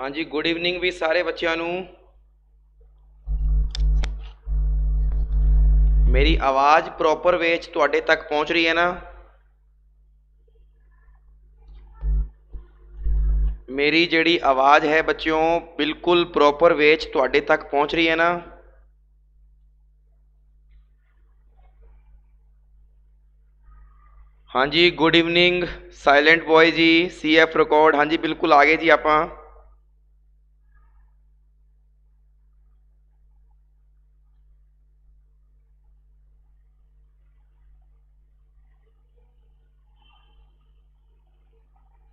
हाँ जी, good evening भी सारे बच्चों नू। मेरी आवाज़ प्रॉपर वे च तुहाडे तक पहुँच रही है ना? मेरी जिहड़ी आवाज़ है बच्चों बिल्कुल प्रॉपर वे च तुहाडे तक पहुँच रही है ना? हाँ जी, गुड इवनिंग साइलेंट बॉय जी, CF रिकॉर्ड। हाँ जी बिल्कुल आ गए जी आपां।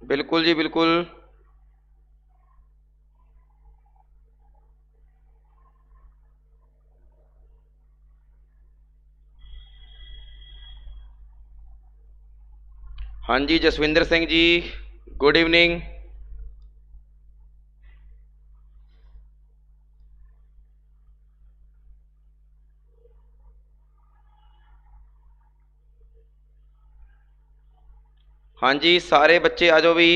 बिल्कुल जी बिल्कुल। हाँ जी जसविंदर सिंह जी, गुड इवनिंग। हाँ जी सारे बच्चे आ जाओ भी।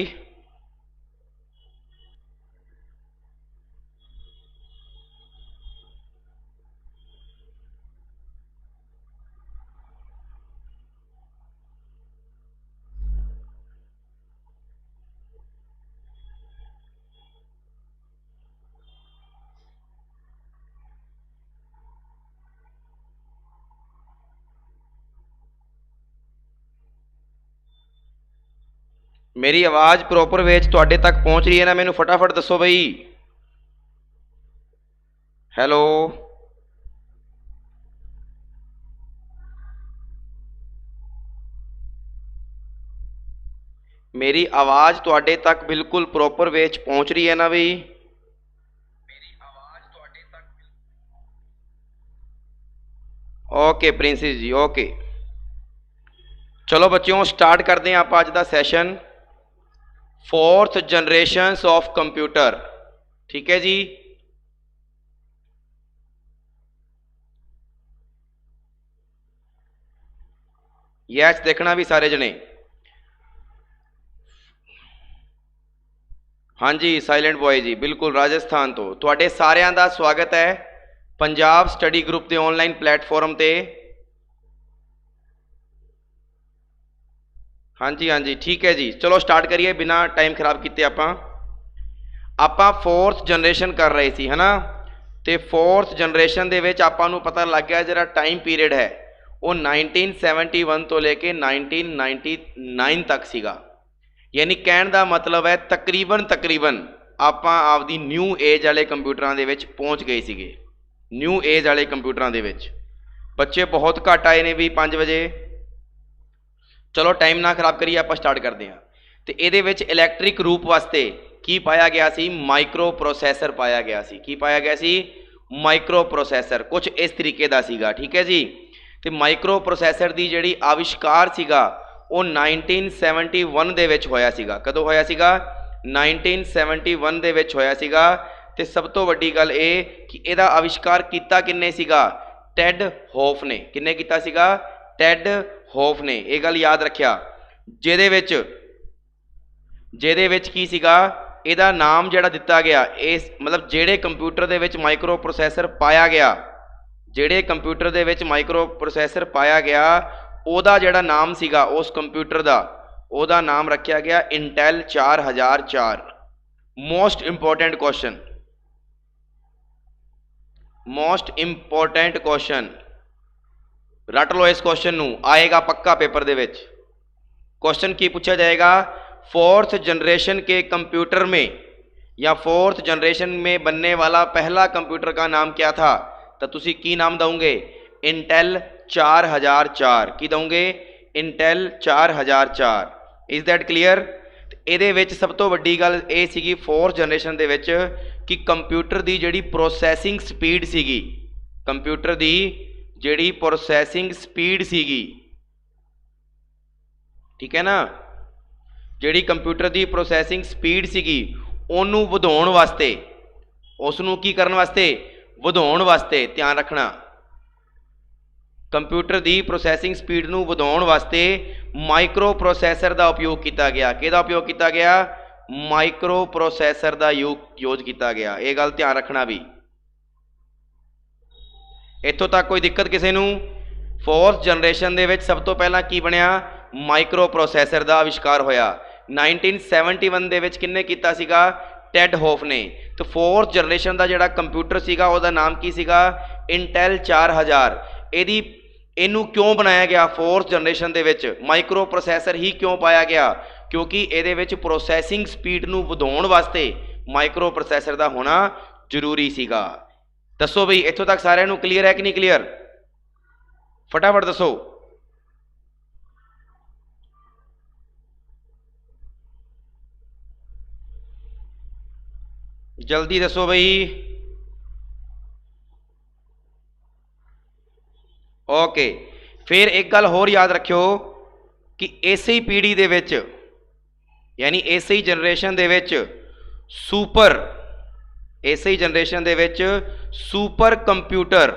मेरी आवाज़ प्रॉपर वे च तुहाडे तक पहुँच रही है ना? मैनू फटाफट दसो बई। हैलो, मेरी आवाज़ तुहाडे तक बिल्कुल प्रॉपर वे च पहुँच रही है ना बई? ओके प्रिंसिस जी, ओके। चलो बच्चों स्टार्ट करते हैं आप अज का session, fourth generations of computer. ठीक है जी। यस देखना भी सारे जने। हाँ जी साइलेंट बॉय जी बिल्कुल राजस्थान तो तुहाडे सारिਆਂ ਦਾ स्वागत है पंजाब स्टडी ग्रुप के ऑनलाइन प्लेटफॉर्म ते। हाँ जी ठीक है जी। चलो स्टार्ट करिए बिना टाइम खराब किए। आपां फोर्थ जनरेशन कर रहे सी है ना, तो फोर्थ जनरेशन दे विच आपां नूं पता लग गया जिहड़ा टाइम पीरियड है वो 1971 तो लेके 1999 तक सीगा। यानी कहण दा मतलब है तकरीबन आपां आपदी न्यू एज वाले कंप्यूटरां दे विच पहुंच गए सीगे। न्यू एज वाले कंप्यूटरां दे विच बच्चे बहुत घट आए ने भी 5 बजे। चलो टाइम ना खराब करिए, आप स्टार्ट करते हैं। तो ये इलैक्ट्रिक रूप वास्ते की पाया गया सी? माइक्रो प्रोसैसर पाया गया सी। की पाया गया सी? माइक्रो प्रोसैसर कुछ इस तरीके का सीगा। ठीक है जी। तो माइक्रो प्रोसैसर की जिहड़ी आविष्कार सीगा वो 1971 दे विच होया सीगा। कदों होया सीगा? 1971 दे विच होया सीगा। ते सब तो वड्डी गल ये कि इहदा आविष्कार किता किन्ने सीगा? टेड होफ ने। किन्ने किता सीगा? टेड होफ ने। यह गल याद रखिया। जिहदे विच की सीगा इहदा नाम जिहड़ा दिता गया इस मतलब जिहड़े कंप्यूटर दे विच माइक्रो प्रोसैसर पाया गया, जिहड़े कंप्यूटर दे विच माइक्रो प्रोसैसर पाया गया ओहदा जिहड़ा नाम सीगा उस कंप्यूटर दा ओहदा नाम रखा गया Intel 4004। Most important question, most important question रट लो इस क्वेश्चन नू, आएगा पक्का पेपर दे विच। क्वेश्चन की पूछा जाएगा? फोर्थ जनरेशन के कंप्यूटर में या फोर्थ जनरेशन में बनने वाला पहला कंप्यूटर का नाम क्या था? तो तुसी की नाम दोगे? इंटेल 4004 की दोगे? इंटेल 4004। Is that clear? ये सब तो वड्डी गल ये सीगी फोर्थ जनरेशन दे विच कि कंप्यूटर की जिहड़ी प्रोसैसिंग स्पीड सीगी, कंप्यूटर की जिहड़ी प्रोसैसिंग स्पीड सीगी, ठीक है ना, जिहड़ी कंप्यूटर की प्रोसैसिंग स्पीड सीगी उन्होंने वधाउण वास्ते, उसनूं की करन वास्ते? वधाउण वास्ते। ध्यान रखना कंप्यूटर की प्रोसैसिंग स्पीड नूं वधाउण वास्ते माइक्रो प्रोसैसर का उपयोग किया गया। किहदा उपयोग किया गया? माइक्रो प्रोसैसर का यूज किया गया। ये गल ध्यान रखना भी। इत्थों तक कोई दिक्कत किसी नूं? फोर्थ जनरेशन दे विच सब तो पहला की बनिया? माइक्रो प्रोसैसर का आविष्कार होया 1971 दे विच। किन्ने कीता सीगा? टेड होफ ने। तो फोर्थ जनरेशन का जिहड़ा कंप्यूटर सीगा उहदा नाम की सीगा? इंटेल 4000। इहदी इनू क्यों बनाया गया? फोर्थ जनरेशन दे विच माइक्रो प्रोसैसर ही क्यों पाया गया? क्योंकि इहदे विच प्रोसैसिंग स्पीड नू वधाउण वास्ते माइक्रो प्रोसैसर का होना जरूरी सीगा। दसो बई इत्थों तक सारिਆਂ नू क्लीयर है कि नहीं क्लीयर? फटाफट दसो। जल्दी दसो बई। ओके, फिर एक गल होर याद रखियो कि इस ही पीढ़ी दे विच यानी इस ही जनरेशन दे विच सुपर इस ही जनरेशन दे विच सुपर कंप्यूटर,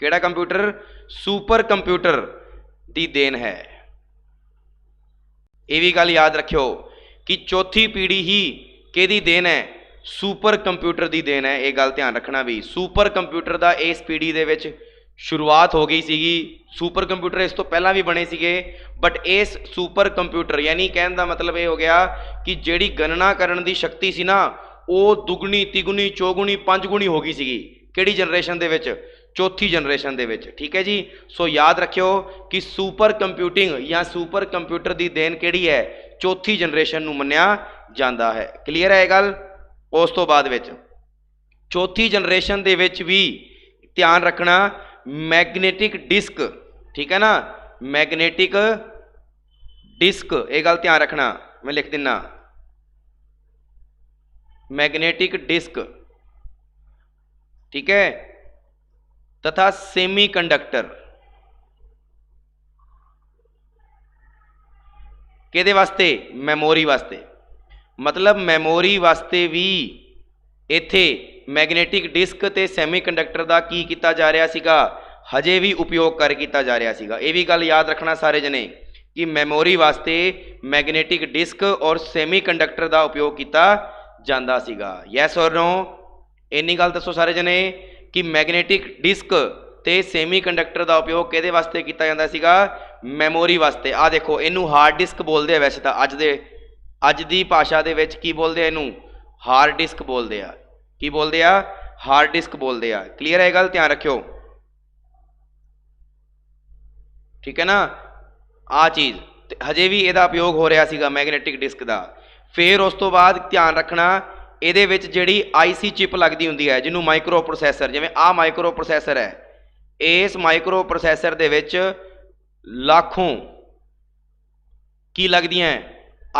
किहड़ा कंप्यूटर? सुपर कंप्यूटर दी देन है। ये भी गल याद रखियो कि चौथी पीढ़ी ही किहदी देन है? सुपर कंप्यूटर दी देन है। ये गल ध्यान रखना भी। सुपर कंप्यूटर दा इस पीढ़ी दे विच शुरुआत हो गई सीगी। सुपर कंप्यूटर इस तो पहला भी बने सीगे, बट इस सुपर कंप्यूटर यानी कहने का मतलब ये हो गया कि जिहड़ी गणना करन दी शक्ति सी ना वो दुगनी तिगुनी चौगुनी पंजगुनी हो गई सीगी। किहड़ी जनरेशन दे विच? चौथी जनरेशन दे विच। ठीक है जी। सो याद रखियो कि सुपर कंप्यूटिंग या सुपर कंप्यूटर दी देन किहड़ी है? चौथी जनरेशन नूं मन्निया जांदा है। क्लीयर है ये गल? उस तो बाद विच चौथी जनरेशन दे विच भी ध्यान रखना मैगनेटिक डिस्क। ठीक है ना? मैगनेटिक डिस्क, ये गल ध्यान रखना। मैं लिख दिना मैगनेटिक डिस्क। ठीक है? तथा सेमीकंडक्टर। किहदे वास्ते? मैमोरी वास्ते। मतलब मैमोरी वास्ते भी इत्थे मैगनेटिक डिस्क ते सैमीकंडक्टर का की किया जा रहा सीगा? हजे भी उपयोग कर किया जा रहा सीगा। ये भी गल याद रखना सारे जने कि मैमोरी वास्ते मैगनेटिक डिस्क और सैमीकंडक्टर का उपयोग किया जाता सीगा। यस और नो? इन्नी गल दसो सारे जने कि मैगनेटिक डिस्क ते सैमीकंडक्टर का उपयोग किहदे वास्ते किया जाता सीगा? मैमोरी वास्ते। आ देखो इनू हार्ड डिस्क बोलते हैं। वैसे तो अज दी भाषा दे विच की बोलते हैं? इनू हार्ड डिस्क बोलते हैं। की बोलते हैं? हार्ड डिस्क बोलते हैं। क्लीयर है गल? ध्यान रखियो। ठीक है ना? आ चीज़ हजे भी इहदा उपयोग हो रहा सीगा मैगनेटिक डिस्क का। फिर उस तो बाद ध्यान रखना इहदे विच जिहड़ी IC चिप लगदी हुंदी है जिन्हों माइक्रो प्रोसैसर, जिवें आ माइक्रो प्रोसैसर है, इस माइक्रो प्रोसैसर दे विच लाखों की लगदियां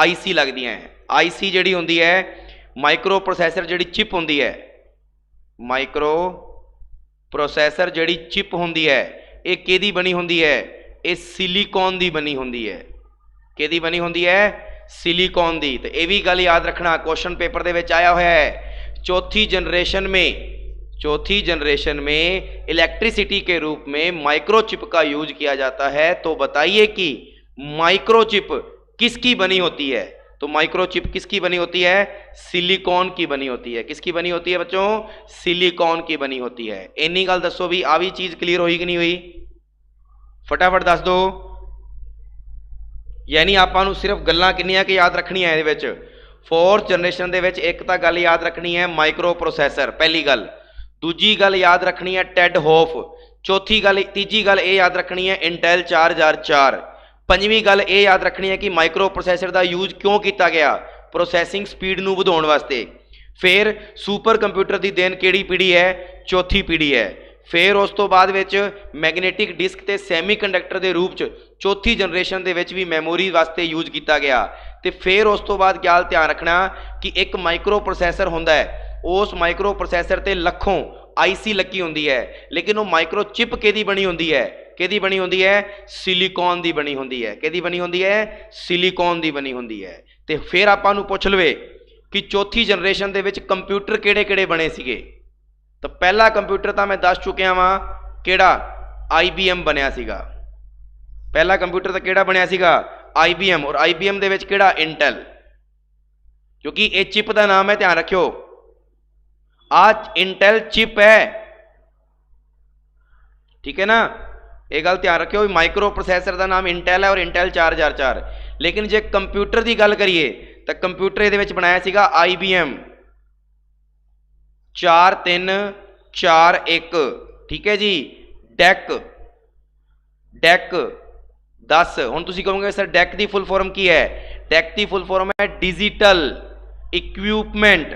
IC लगदियां हैं। IC जिहड़ी हुंदी है माइक्रो प्रोसैसर जिहड़ी चिप हुंदी है, माइक्रो प्रोसैसर जिहड़ी चिप हुंदी है ये किहदी बनी हुंदी है? ये सिलिकॉन दी बनी हुंदी है। किहदी बनी हुंदी है? सिलिकॉन दी। तो यह भी गल याद रखना, क्वेश्चन पेपर दे विच आया हुआ है। चौथी जनरेशन में इलेक्ट्रिसिटी के रूप में माइक्रोचिप का यूज किया जाता है। तो बताइए कि माइक्रोचिप किसकी बनी होती है? तो माइक्रोचिप किसकी बनी होती है? सिलिकॉन की बनी होती है। किसकी बनी होती है बच्चों? सिलिकॉन की बनी होती है। इन्नी गल दसो भी आ भी चीज क्लीयर हुई कि नहीं हुई? फटाफट दस दो। यानी आपां सिर्फ गल्लां किन्नियां कि याद रखनियां इहदे विच? फोर्थ जनरेशन दे विच एक तां गल याद रखनी है माइक्रो प्रोसैसर, पहली गल। दूजी गल याद रखनी है टेड होफ। तीजी गल ये याद रखनी है इंटेल 4004। पंजवीं गल ये याद रखनी है कि माइक्रो प्रोसैसर का यूज क्यों किया गया? प्रोसैसिंग स्पीड नूं वधाउण वास्ते। फिर सुपर कंप्यूटर की देन किहड़ी पीढ़ी है? चौथी पीढ़ी है। फिर उस तो बाद विच मैगनेटिक डिस्क ते सैमीकंडक्टर के रूप च चौथी जनरेशन दे विच भी मैमोरी वास्ते यूज किया गया। तो फिर उस तो बाद गल ध्यान रखना कि एक माइक्रो प्रोसैसर हुंदा है, उस माइक्रो प्रोसैसर ते लखों IC लगी हुंदी है, लेकिन वो माइक्रो चिप किहदी बनी हुंदी है? किहदी बनी हुंदी है? सिलिकॉन दी बनी हुंदी है। किहदी बनी हुंदी है? सिलिकॉन दी बनी हुंदी है। तो फिर आपां नूं पुछ लवे कि चौथी जनरेशन दे विच कंप्यूटर किहड़े-किहड़े बने सीगे? तो पहला कंप्यूटर तो मैं दस चुकिया वां, किहड़ा? IBM बनिया सीगा। पहला कंप्यूटर तो किहड़ा बनिया सीगा? IBM, और IBM ਦੇ ਵਿੱਚ ਕਿਹੜਾ इंटेल, क्योंकि ये चिप का नाम है, ध्यान रखियो आ इंटेल चिप है, ठीक है ना, ये गल ध्यान रखियो। माइक्रो प्रोसैसर का नाम इंटेल है और इंटेल 4004। लेकिन जे कंप्यूटर की गल करिए तो कंप्यूटर ये बनाया सीगा IBM 4341, ठीक है जी। डैक 10, हुण तुसीं कहोगे सर डैक की फुल फॉर्म की है? डैक की फुल फॉर्म है digital equipment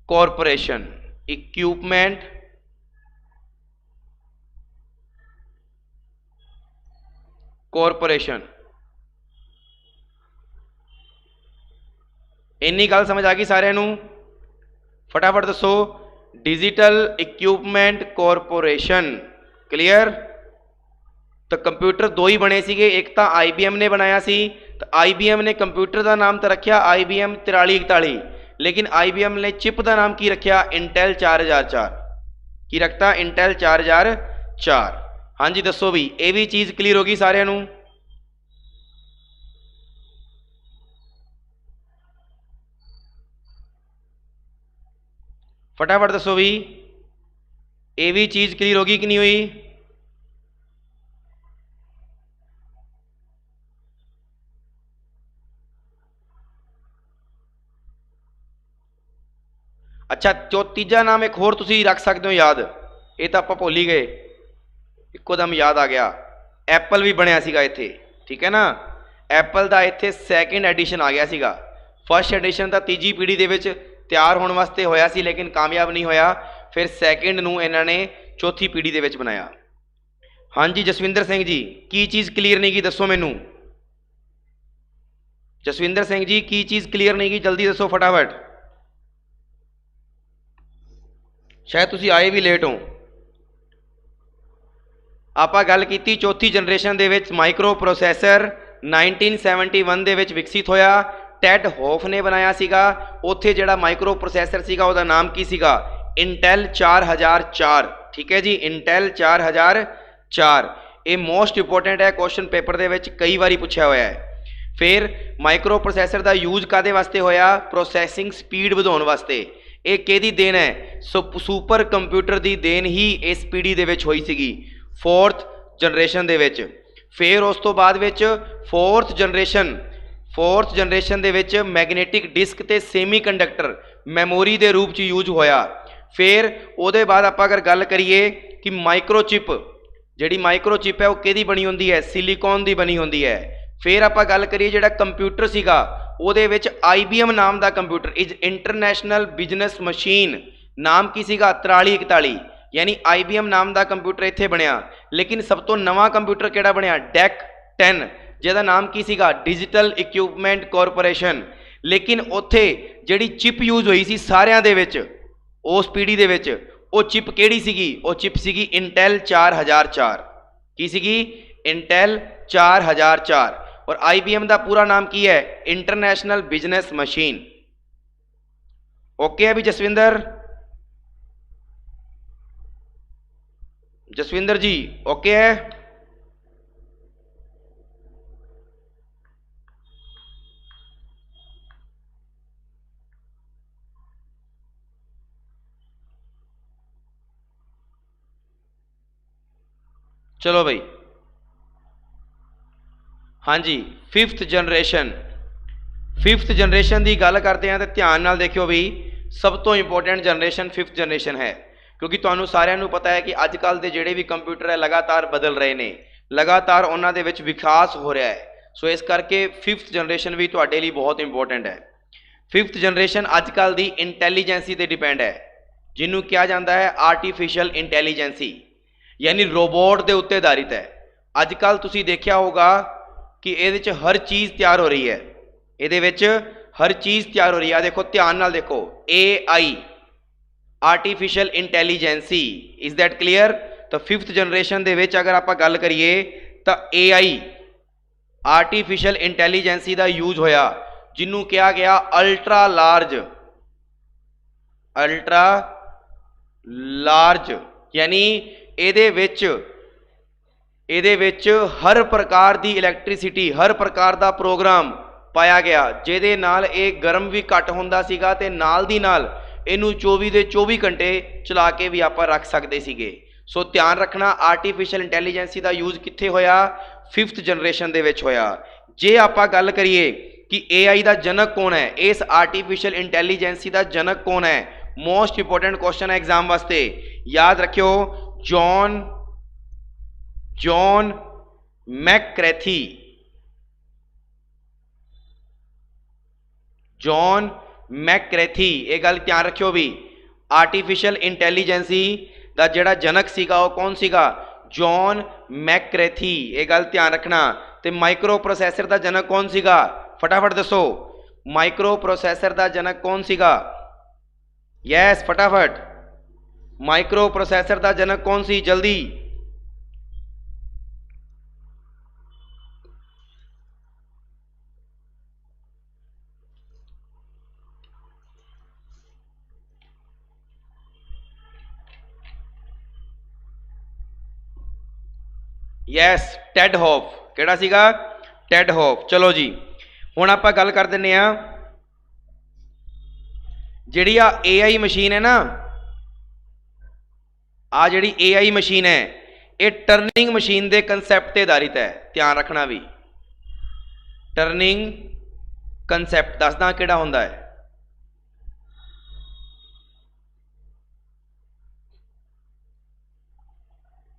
corporation, equipment corporation. इन्नी गल समझ आ गई सारिਆਂ ਨੂੰ? फटाफट दसो, डिजिटल इक्विपमेंट कॉरपोरेशन, क्लीयर। तो कंप्यूटर दो ही बने सीगे, एक तो IBM ने बनाया सी, तो IBM ने कंप्यूटर का नाम तो रखा IBM 4341, लेकिन IBM ने चिप का नाम की रखा इंटेल 4004, की रखता इंटेल 4004। हाँ जी दसो भी, ये भी चीज़ क्लीयर होगी सारिਆਂ ਨੂੰ? फटाफट दसो भी, ये भी चीज़ क्लीयर होगी कि नहीं हुई? अच्छा, तीजा नाम एक होर तुसी रख सकते हो याद, ये तो आप भुल ही गए, इकोदम याद आ गया। एप्पल भी बनया सीगा इत्थे, ठीक है ना। एप्पल का इत्थे सैकेंड एडिशन आ गया सीगा। फर्स्ट एडिशन तो तीजी पीढ़ी दे विच तैयार होने वास्ते होया सी, लेकिन कामयाब नहीं होया। फिर सैकेंड नूं इन्हां ने चौथी पीढ़ी दे विच बनाया। हाँ जी जसविंदर सिंह जी, की चीज़ क्लीयर नहीं की दसो मैनू। जसविंदर सिंह जी की चीज़ क्लीयर नहीं की, जल्दी दसो फटाफट, शायद तुसी आए भी लेट हो। आपां गल कीती चौथी जनरेशन दे विच माइक्रो प्रोसैसर 1971 दे विच विकसित होया, टैड हॉफ ने बनाया सीगा। उत्थे जिहड़ा माइक्रो प्रोसैसर सीगा उहदा नाम की सीगा? इंटेल 4004, ठीक है जी, इंटेल 4004। ये मोस्ट इंपोर्टेंट है, क्वेश्चन पेपर दे विच कई बारी पूछा होया है। फिर माइक्रो प्रोसैसर का यूज कादे वास्ते होया? प्रोसैसिंग स्पीड वधाउण वास्ते। ये किहदी देन है? सुपर कंप्यूटर की देन ही इस पीढ़ी दे विच होई सीगी, फोर्थ जनरेशन दे विच। फिर उस तो बाद विच फोर्थ जनरेशन दे विच मैगनेटिक डिस्क ते सेमी कंडक्टर मैमोरी दे रूप च यूज होया। फिर उहदे बाद आपां अगर गल करिए कि माइक्रोचिप, जिहड़ी माइक्रोचिप है वो किहदी बनी हुंदी है? सिलिकॉन दी बनी हुंदी है। फिर आपां गल करिए जिहड़ा कंप्यूटर सीगा ਉਹਦੇ ਵਿੱਚ IBM नाम का computer is international business machine, नाम की सीगा 4341, यानी IBM नाम का कंप्यूटर इत्थे बनया। लेकिन सब तो नवा कंप्यूटर किहड़ा बनया? डैक 10, जिहदा नाम की सीगा? Digital equipment corporation. लेकिन उत्थे जिहड़ी चिप यूज हुई सी सारिਆਂ ਦੇ ਵਿੱਚ उस पीढ़ी दे विच, वो चिप किहड़ी सीगी? वो चिप सीगी इंटेल 4004। की सीगी? इंटेल 4004। और IBM का पूरा नाम की है? International business machine. ओके है भी जसविंदर? जसविंदर जी ओके है? चलो भाई, हाँ जी फिफ्थ जनरेशन की गल करते हैं तो ध्यान नाल देखियो भी, सब तो इंपोर्टेंट जनरेशन फिफ्थ जनरेशन है, क्योंकि तुहानू सारिਆਂ ਨੂੰ पता है कि अजकल के जिहड़े भी कंप्यूटर है लगातार बदल रहे हैं, लगातार उन्हां दे विच विकास हो रहा है। सो इस करके फिफ्थ जनरेशन भी तुहाडे लई बहुत इंपोर्टेंट है। फिफ्थ जनरेशन अजकल की इंटैलीजेंसी ते डिपेंड है, जिन्हों कहा जाता है आर्टिफिशियल इंटैलीजेंसी, यानी रोबोट के उत्ते आधारित है। अजकल तुसीं देखिया होगा कि ये हर चीज़ तैयार हो रही है, ये हर चीज़ तैयार हो रही है। देखो ध्यान नाल देखो, AI artificial intelligence, is that clear? तो फिफ्थ जनरेशन दे विच अगर आप गल करिए तो AI आर्टिफिशियल इंटैलीजेंसी का यूज होया, जिन्हों कहा गया अल्ट्रा लार्ज, यानी ये ਇਹਦੇ ਵਿੱਚ ਹਰ ਪ੍ਰਕਾਰ ਦੀ ਇਲੈਕਟ੍ਰਿਸਿਟੀ, ਹਰ ਪ੍ਰਕਾਰ ਦਾ ਪ੍ਰੋਗਰਾਮ ਪਾਇਆ ਗਿਆ, ਜਿਹਦੇ ਨਾਲ ਇਹ ਗਰਮ ਵੀ ਘੱਟ ਹੁੰਦਾ ਸੀਗਾ ਤੇ ਨਾਲ ਦੀ ਨਾਲ ਇਹਨੂੰ 24 ਦੇ 24 ਘੰਟੇ ਚਲਾ ਕੇ ਵੀ ਆਪਾਂ ਰੱਖ ਸਕਦੇ ਸੀਗੇ। ਸੋ ਧਿਆਨ ਰੱਖਣਾ, ਆਰਟੀਫਿਸ਼ੀਅਲ ਇੰਟੈਲੀਜੈਂਸੀ ਦਾ ਯੂਜ਼ ਕਿੱਥੇ ਹੋਇਆ? 5th ਜਨਰੇਸ਼ਨ ਦੇ ਵਿੱਚ ਹੋਇਆ। ਜੇ ਆਪਾਂ ਗੱਲ ਕਰੀਏ ਕਿ AI ਦਾ ਜਨਕ ਕੌਣ ਹੈ, ਇਸ ਆਰਟੀਫਿਸ਼ੀਅਲ ਇੰਟੈਲੀਜੈਂਸੀ ਦਾ ਜਨਕ ਕੌਣ ਹੈ, ਮੋਸਟ ਇੰਪੋਰਟੈਂਟ ਕੁਐਸਚਨ ਹੈ ਐਗਜ਼ਾਮ ਵਾਸਤੇ, ਯਾਦ ਰੱਖਿਓ, ਜੌਨ ਮੈਕਕ੍ਰੈਥੀ। ਜੌਨ ਮੈਕਕ੍ਰੈਥੀ, ਇਹ ਗੱਲ ਧਿਆਨ ਰੱਖਿਓ ਵੀ, ਆਰਟੀਫਿਸ਼ੀਅਲ ਇੰਟੈਲੀਜੈਂਸੀ ਦਾ ਜਿਹੜਾ ਜਨਕ ਸੀਗਾ ਉਹ ਕੌਣ ਸੀਗਾ? ਜੌਨ ਮੈਕਕ੍ਰੈਥੀ, ਇਹ ਗੱਲ ਧਿਆਨ ਰੱਖਣਾ। ਤੇ ਮਾਈਕਰੋ ਪ੍ਰੋਸੈਸਰ ਦਾ ਜਨਕ ਕੌਣ ਸੀਗਾ? ਫਟਾਫਟ ਦੱਸੋ, ਮਾਈਕਰੋ ਪ੍ਰੋਸੈਸਰ ਦਾ ਜਨਕ ਕੌਣ ਸੀਗਾ? ਯੈਸ, ਫਟਾਫਟ, ਮਾਈਕਰੋ ਪ੍ਰੋਸੈਸਰ ਦਾ ਜਨਕ ਕੌਣ ਸੀ? ਜਲਦੀ। ਯੈਸ, ਟੈਡ ਹੌਫ। ਕਿਹੜਾ ਸੀਗਾ? ਟੈਡ ਹੌਫ। ਚਲੋ ਜੀ, ਹੁਣ ਆਪਾਂ ਗੱਲ ਕਰ ਦਿੰਦੇ ਆ, ਜਿਹੜੀ ਆ AI ਮਸ਼ੀਨ ਹੈ ਨਾ, ਆ ਜਿਹੜੀ AI ਮਸ਼ੀਨ ਹੈ, ਇਹ ਟਰਨਿੰਗ ਮਸ਼ੀਨ ਦੇ ਕੰਸੈਪਟ ਤੇ ਆਧਾਰਿਤ ਹੈ। ਧਿਆਨ ਰੱਖਣਾ ਵੀ, ਟਰਨਿੰਗ ਕੰਸੈਪਟ ਦੱਸਦਾ ਕਿਹੜਾ ਹੁੰਦਾ ਹੈ।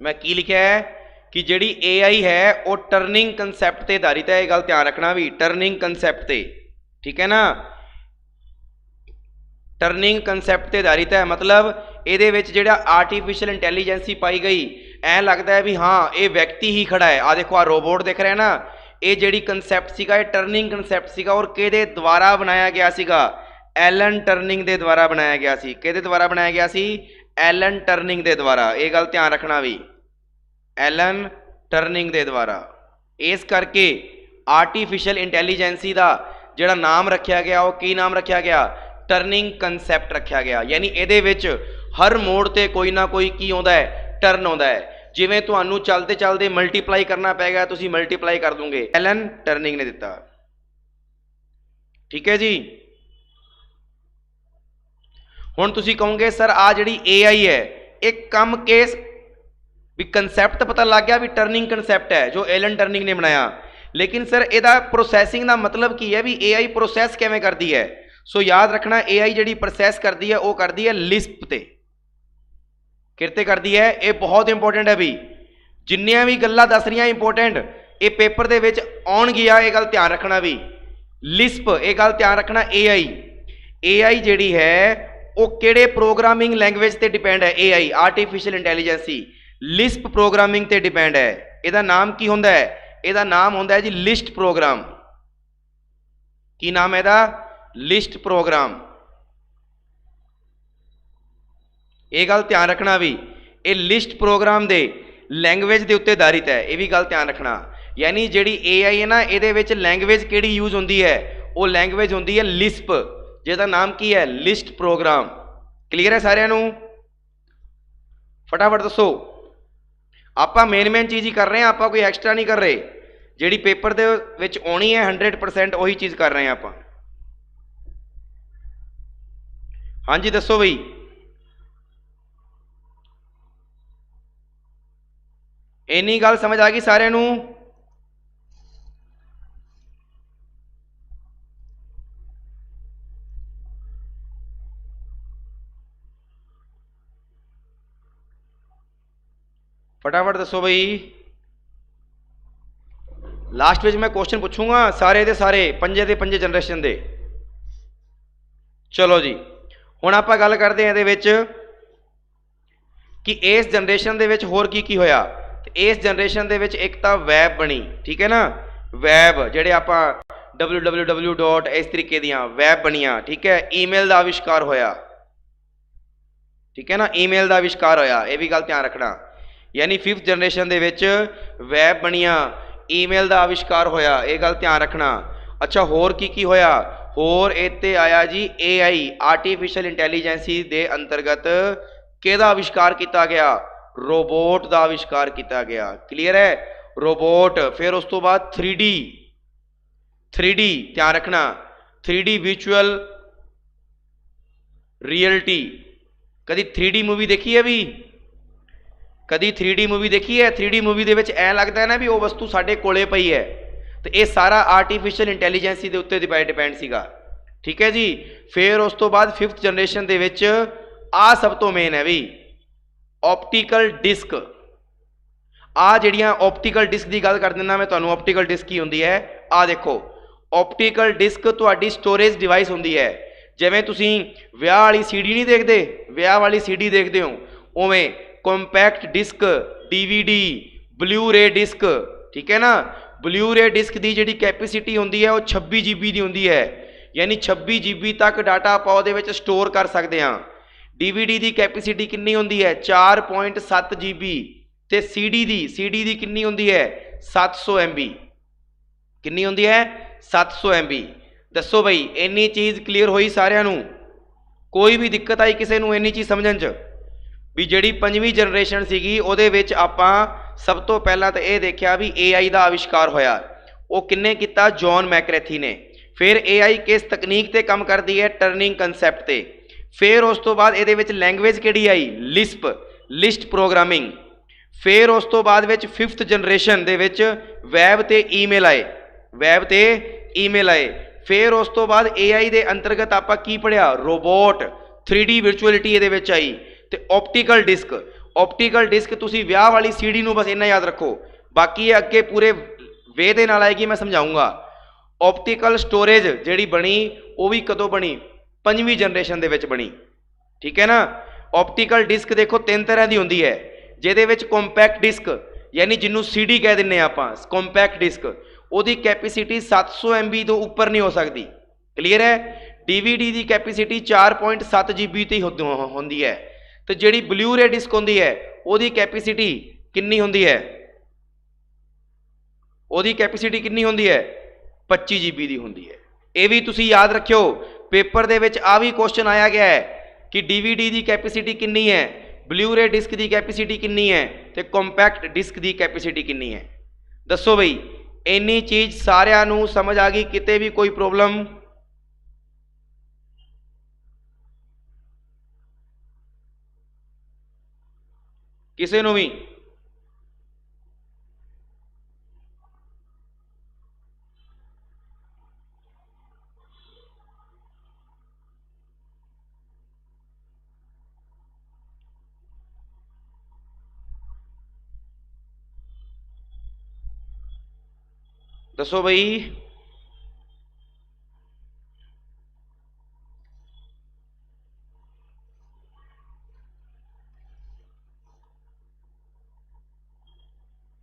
ਮੈਂ ਕੀ ਲਿਖਿਆ ਹੈ ਕਿ ਜਿਹੜੀ AI ਹੈ ਉਹ ਟਰਨਿੰਗ ਕੰਸੈਪਟ ਤੇ ਆਧਾਰਿਤ ਹੈ। ਇਹ ਗੱਲ ਧਿਆਨ ਰੱਖਣਾ ਵੀ, ਟਰਨਿੰਗ ਕੰਸੈਪਟ ਤੇ, ਠੀਕ ਹੈ ਨਾ, ਟਰਨਿੰਗ ਕੰਸੈਪਟ ਤੇ ਆਧਾਰਿਤ ਹੈ। ਮਤਲਬ ਇਹਦੇ ਵਿੱਚ ਜਿਹੜਾ ਆਰਟੀਫਿਸ਼ੀਅਲ ਇੰਟੈਲੀਜੈਂਸੀ ਪਾਈ ਗਈ, ਐਂ ਲੱਗਦਾ ਹੈ ਵੀ ਹਾਂ ਇਹ ਵਿਅਕਤੀ ਹੀ ਖੜਾ ਹੈ। ਆ ਦੇਖੋ, ਆ ਰੋਬੋਟ ਦਿਖ ਰਿਹਾ ਨਾ, ਇਹ ਜਿਹੜੀ ਕੰਸੈਪਟ ਸੀਗਾ ਇਹ ਟਰਨਿੰਗ ਕੰਸੈਪਟ ਸੀਗਾ। ਔਰ ਕਿਹਦੇ ਦੁਆਰਾ ਬਣਾਇਆ ਗਿਆ ਸੀਗਾ? ਐਲਨ ਟਰਨਿੰਗ ਦੇ ਦੁਆਰਾ ਬਣਾਇਆ ਗਿਆ ਸੀ। ਕਿਹਦੇ ਦੁਆਰਾ ਬਣਾਇਆ ਗਿਆ ਸੀ? ਐਲਨ ਟਰਨਿੰਗ ਦੇ ਦੁਆਰਾ। ਇਹ ਗੱਲ ਧਿਆਨ ਰੱਖਣਾ ਵੀ, ਐਲਨ ਟਰਨਿੰਗ ਦੇ ਦੁਆਰਾ। ਇਸ ਕਰਕੇ ਆਰਟੀਫਿਸ਼ੀਅਲ ਇੰਟੈਲੀਜੈਂਸੀ ਦਾ ਜਿਹੜਾ ਨਾਮ ਰੱਖਿਆ ਗਿਆ ਉਹ ਕੀ ਨਾਮ ਰੱਖਿਆ ਗਿਆ? ਟਰਨਿੰਗ ਕੰਸੈਪਟ ਰੱਖਿਆ ਗਿਆ। ਯਾਨੀ ਇਹਦੇ ਵਿੱਚ ਹਰ ਮੋੜ ਤੇ ਕੋਈ ਨਾ ਕੋਈ ਕੀ ਆਉਂਦਾ ਹੈ? ਟਰਨ ਆਉਂਦਾ ਹੈ। ਜਿਵੇਂ ਤੁਹਾਨੂੰ ਚਲਦੇ ਚਲਦੇ ਮਲਟੀਪਲਾਈ ਕਰਨਾ ਪੈਗਾ, ਤੁਸੀਂ ਮਲਟੀਪਲਾਈ ਕਰ ਦੋਗੇ, ਐਲਨ ਟਰਨਿੰਗ ਨੇ ਦਿੱਤਾ। ਠੀਕ ਹੈ ਜੀ। ਹੁਣ ਤੁਸੀਂ ਕਹੋਗੇ ਸਰ ਆ ਜਿਹੜੀ AI ਹੈ ਇਹ ਕੰਮ ਕੇਸ ਵੀ ਕੰਸੈਪਟ ਪਤਾ ਲੱਗ ਗਿਆ ਵੀ ਟਰਨਿੰਗ ਕੰਸੈਪਟ ਹੈ ਜੋ ਐਲਨ ਟਰਨਿੰਗ ਨੇ ਬਣਾਇਆ, ਲੇਕਿਨ ਸਰ ਇਹਦਾ ਪ੍ਰੋਸੈਸਿੰਗ ਦਾ ਮਤਲਬ ਕੀ ਹੈ ਵੀ AI ਪ੍ਰੋਸੈਸ ਕਿਵੇਂ ਕਰਦੀ ਹੈ? ਸੋ ਯਾਦ ਰੱਖਣਾ, AI ਜਿਹੜੀ ਪ੍ਰੋਸੈਸ ਕਰਦੀ ਹੈ ਉਹ ਕਰਦੀ ਹੈ ਲਿਸਪ ਤੇ। ਕਿਰਤੇ ਕਰਦੀ ਹੈ? ਇਹ ਬਹੁਤ ਇੰਪੋਰਟੈਂਟ ਹੈ ਵੀ, ਜਿੰਨੀਆਂ ਵੀ ਗੱਲਾਂ ਦੱਸ ਰਹੀਆਂ ਇੰਪੋਰਟੈਂਟ, ਇਹ ਪੇਪਰ ਦੇ ਵਿੱਚ ਆਉਣਗੀਆਂ। ਇਹ ਗੱਲ ਧਿਆਨ ਰੱਖਣਾ ਵੀ, ਲਿਸਪ, ਇਹ ਗੱਲ ਧਿਆਨ ਰੱਖਣਾ। AI ਜਿਹੜੀ ਹੈ ਉਹ ਕਿਹੜੇ ਪ੍ਰੋਗਰਾਮਿੰਗ ਲੈਂਗੁਏਜ ਤੇ ਡਿਪੈਂਡ ਹੈ? AI ਆਰਟੀਫਿਸ਼ੀਅਲ ਇੰਟੈਲੀਜੈਂਸੀ ਲਿਸਪ ਪ੍ਰੋਗਰਾਮਿੰਗ ਤੇ ਡਿਪੈਂਡ ਹੈ। ਇਹਦਾ ਨਾਮ ਕੀ ਹੁੰਦਾ ਹੈ? ਇਹਦਾ ਨਾਮ ਹੁੰਦਾ ਹੈ ਜੀ ਲਿਸਟ ਪ੍ਰੋਗਰਾਮ। ਕੀ ਨਾਮ ਹੈ ਇਹਦਾ? List program. ਇਹ ਗੱਲ ਧਿਆਨ ਰੱਖਣਾ ਵੀ, ਇਹ ਲਿਸਟ ਪ੍ਰੋਗਰਾਮ ਦੇ ਲੈਂਗੁਏਜ ਦੇ ਉੱਤੇ ਆਧਾਰਿਤ ਹੈ। ਇਹ ਵੀ ਗੱਲ ਧਿਆਨ ਰੱਖਣਾ। ਯਾਨੀ ਜਿਹੜੀ AI ਹੈ ਨਾ, ਇਹਦੇ ਵਿੱਚ ਲੈਂਗੁਏਜ ਕਿਹੜੀ ਯੂਜ਼ ਹੁੰਦੀ ਹੈ? ਉਹ ਲੈਂਗੁਏਜ ਹੁੰਦੀ ਹੈ ਲਿਸਪ, ਜਿਹਦਾ ਨਾਮ ਕੀ ਹੈ? List programme. ਕਲੀਅਰ ਹੈ ਸਾਰਿਆਂ ਨੂੰ? ਫਟਾਫਟ ਦੱਸੋ। ਆਪਾਂ ਮੇਨ ਚੀਜ਼ ਹੀ ਕਰ ਰਹੇ ਹਾਂ, ਆਪਾਂ ਕੋਈ ਐਕਸਟਰਾ ਨਹੀਂ ਕਰ ਰਹੇ। ਜਿਹੜੀ ਪੇਪਰ ਦੇ ਵਿੱਚ ਆਉਣੀ ਹੈ 100% ਉਹੀ ਚੀਜ਼ ਕਰ ਰਹੇ ਹਾਂ ਆਪਾਂ। ਹਾਂਜੀ ਦੱਸੋ ਬਈ। ਇੰਨੀ ਗੱਲ ਸਮਝ ਆ ਗਈ ਸਾਰਿਆਂ ਨੂੰ? फटाफट दसो बई। लास्ट में मैं क्वेश्चन पूछूंगा सारे दे सारे पंजे दे पंजे जनरेशन दे। चलो जी, हुण आपां गल करदे हां इहदे विच कि इस जनरेशन दे विच होर की होया। इस जनरेशन दे विच एक तां वैब बनी, ठीक है ना, वैब जिहड़े आपां www. इस तरीके दियां वैब बनियां, ठीक है। ईमेल का आविष्कार होया, ठीक है ना, ईमेल का आविष्कार होया, यह भी गल ध्यान रखना। यानी 5th जनरेशन दे विच वैब बनिया, ईमेल का आविष्कार होया, यह गल ध्यान रखना। अच्छा होर की होया? होर इत्ते आया जी AI आर्टिफिशियल इंटैलीजेंसी दे अंतर्गत किहदा आविष्कार किया गया? रोबोट का आविष्कार किया गया। क्लीयर है, रोबोट। फिर उस तो बाद 3D, ध्यान रखना, 3D विजुअल रियलिटी। कभी 3D मूवी देखी है भी? कभी 3D मूवी देखी है? 3D मूवी दे विच ऐ लगता है ना भी वो वस्तु साडे कोले पई है, तो ये सारा आर्टिफिशियल इंटैलीजेंसी के उत्ते डिपेंड सीगा। ठीक है जी। फिर उस तो बाद 5th जनरेशन दे विच आ सब तो मेन है भी ऑप्टिकल डिस्क। आ जिहड़ियां ऑप्टिकल डिस्क की गल कर दिंदा मैं तुहानूं, ऑप्टिकल डिस्क की हुंदी है, आ देखो ऑप्टिकल डिस्क तुहाडी स्टोरेज डिवाइस हुंदी है। जिवें तुसीं विआह वाली सीडी नहीं देखते, विआह वाली सीडी देखते हो, उवें कॉम्पैक्ट डिस्क, DVD, ब्लू रे डिस्क। ठीक है ना, ब्लू रे डिस्क की जिहड़ी कैपेसिटी हुंदी है वो 26 GB की हुंदी है, यानी 26 GB तक डाटा आपां उहदे विच स्टोर कर सकते हैं। DVD की कैपेसिटी कितनी होंदी है? 4.7 GB। ते CD दी कितनी होंदी है? 700 MB। कितनी होंदी है? 700 MB। दसो भाई इन्नी चीज़ क्लीयर हुई सारिਆਂ ਨੂੰ? कोई भी दिक्कत आई किसी ਨੂੰ इन्नी चीज़ समझण च? भी जिहड़ी 5वीं जनरेशन सीगी ਉਹਦੇ ਵਿੱਚ ਆਪਾਂ सब तो पहला तो यह देखा भी AI का आविष्कार होया। वो किन्ने किता? जॉन मैकरेथी ने। फिर AI किस तकनीक ते काम करती है? टर्निंग कंसैप्ट ते। फिर उस तो बाद ये लैंग्वेज किहड़ी आई? Lisp, list programming. फिर उस तो बाद 5th जनरेशन दे विच वैब ते ईमेल आए, वैब ते ईमेल आए। फिर उस तो बाद AI दे अंतर्गत आपां की पढ़िया? रोबोट, 3D विजुअलिटी ये विच आई, ते ऑप्टिकल डिस्क। ऑप्टिकल डिस्क तुसीं विआह वाली CD नूं बस इन्ना याद रखो, बाकी ये अगे पूरे वे दे नाल आएगी, मैं समझाऊंगा। ऑप्टिकल स्टोरेज जिहड़ी बनी वो भी कदों बनी? 5वीं जनरेशन दे विच बनी। ठीक है ना। ऑप्टिकल डिस्क देखो 3 तरह की होंदी है, जिहदे विच कॉम्पैक्ट डिस्क यानी जिन्हों CD कह दिंदे आपां, कॉम्पैक्ट डिस्क, उहदी कैपेसिटी 700 MB तो उपर नहीं हो सकती। क्लीयर है। DVD की कैपेसिटी 4.7 GB ते होंदी है, तो जिहड़ी ब्लू रे डिस्क होंदी है उहदी कैपेसिटी कितनी होंदी है? उहदी कैपेसिटी कितनी होंदी है? 25 GB की होंदी है। ये भी तुसी याद रखियो, पेपर दे विच आ भी क्वेश्चन आया गया है कि DVD की कैपेसिटी कितनी है, ब्लू रे डिस्क की कैपेसिटी कितनी है, तो कॉम्पैक्ट डिस्क की कैपेसिटी कितनी है। दसो बई इन्नी चीज़ सारिਆਂ ਨੂੰ समझ आ गई? किते भी कोई प्रॉब्लम? किसी ਨੂੰ भी? दसो बई।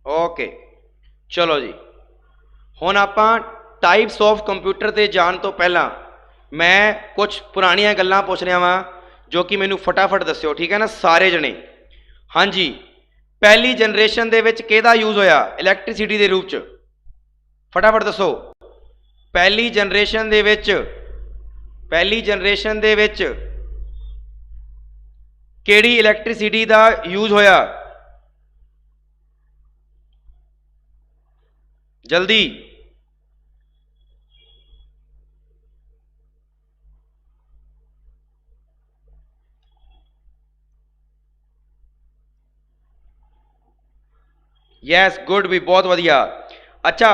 ओके चलो जी, हुण आपां टाइप्स ऑफ कंप्यूटर ते जाण तो पहला मैं कुछ पुरानियां गल्लां पुछ रहा वां जो कि मैनू फटाफट दस्यो। ठीक है ना सारे जने? हाँ जी, पहली जनरेशन दे विच किहदा यूज होया इलैक्ट्रिसिटी के रूप च? फटाफट दसो। पहली जनरेशन दे विच, पहली जनरेशन दे विच किहड़ी इलैक्ट्रिसिटी का यूज होया? जल्दी। यस गुड भी, बहुत वधिया। अच्छा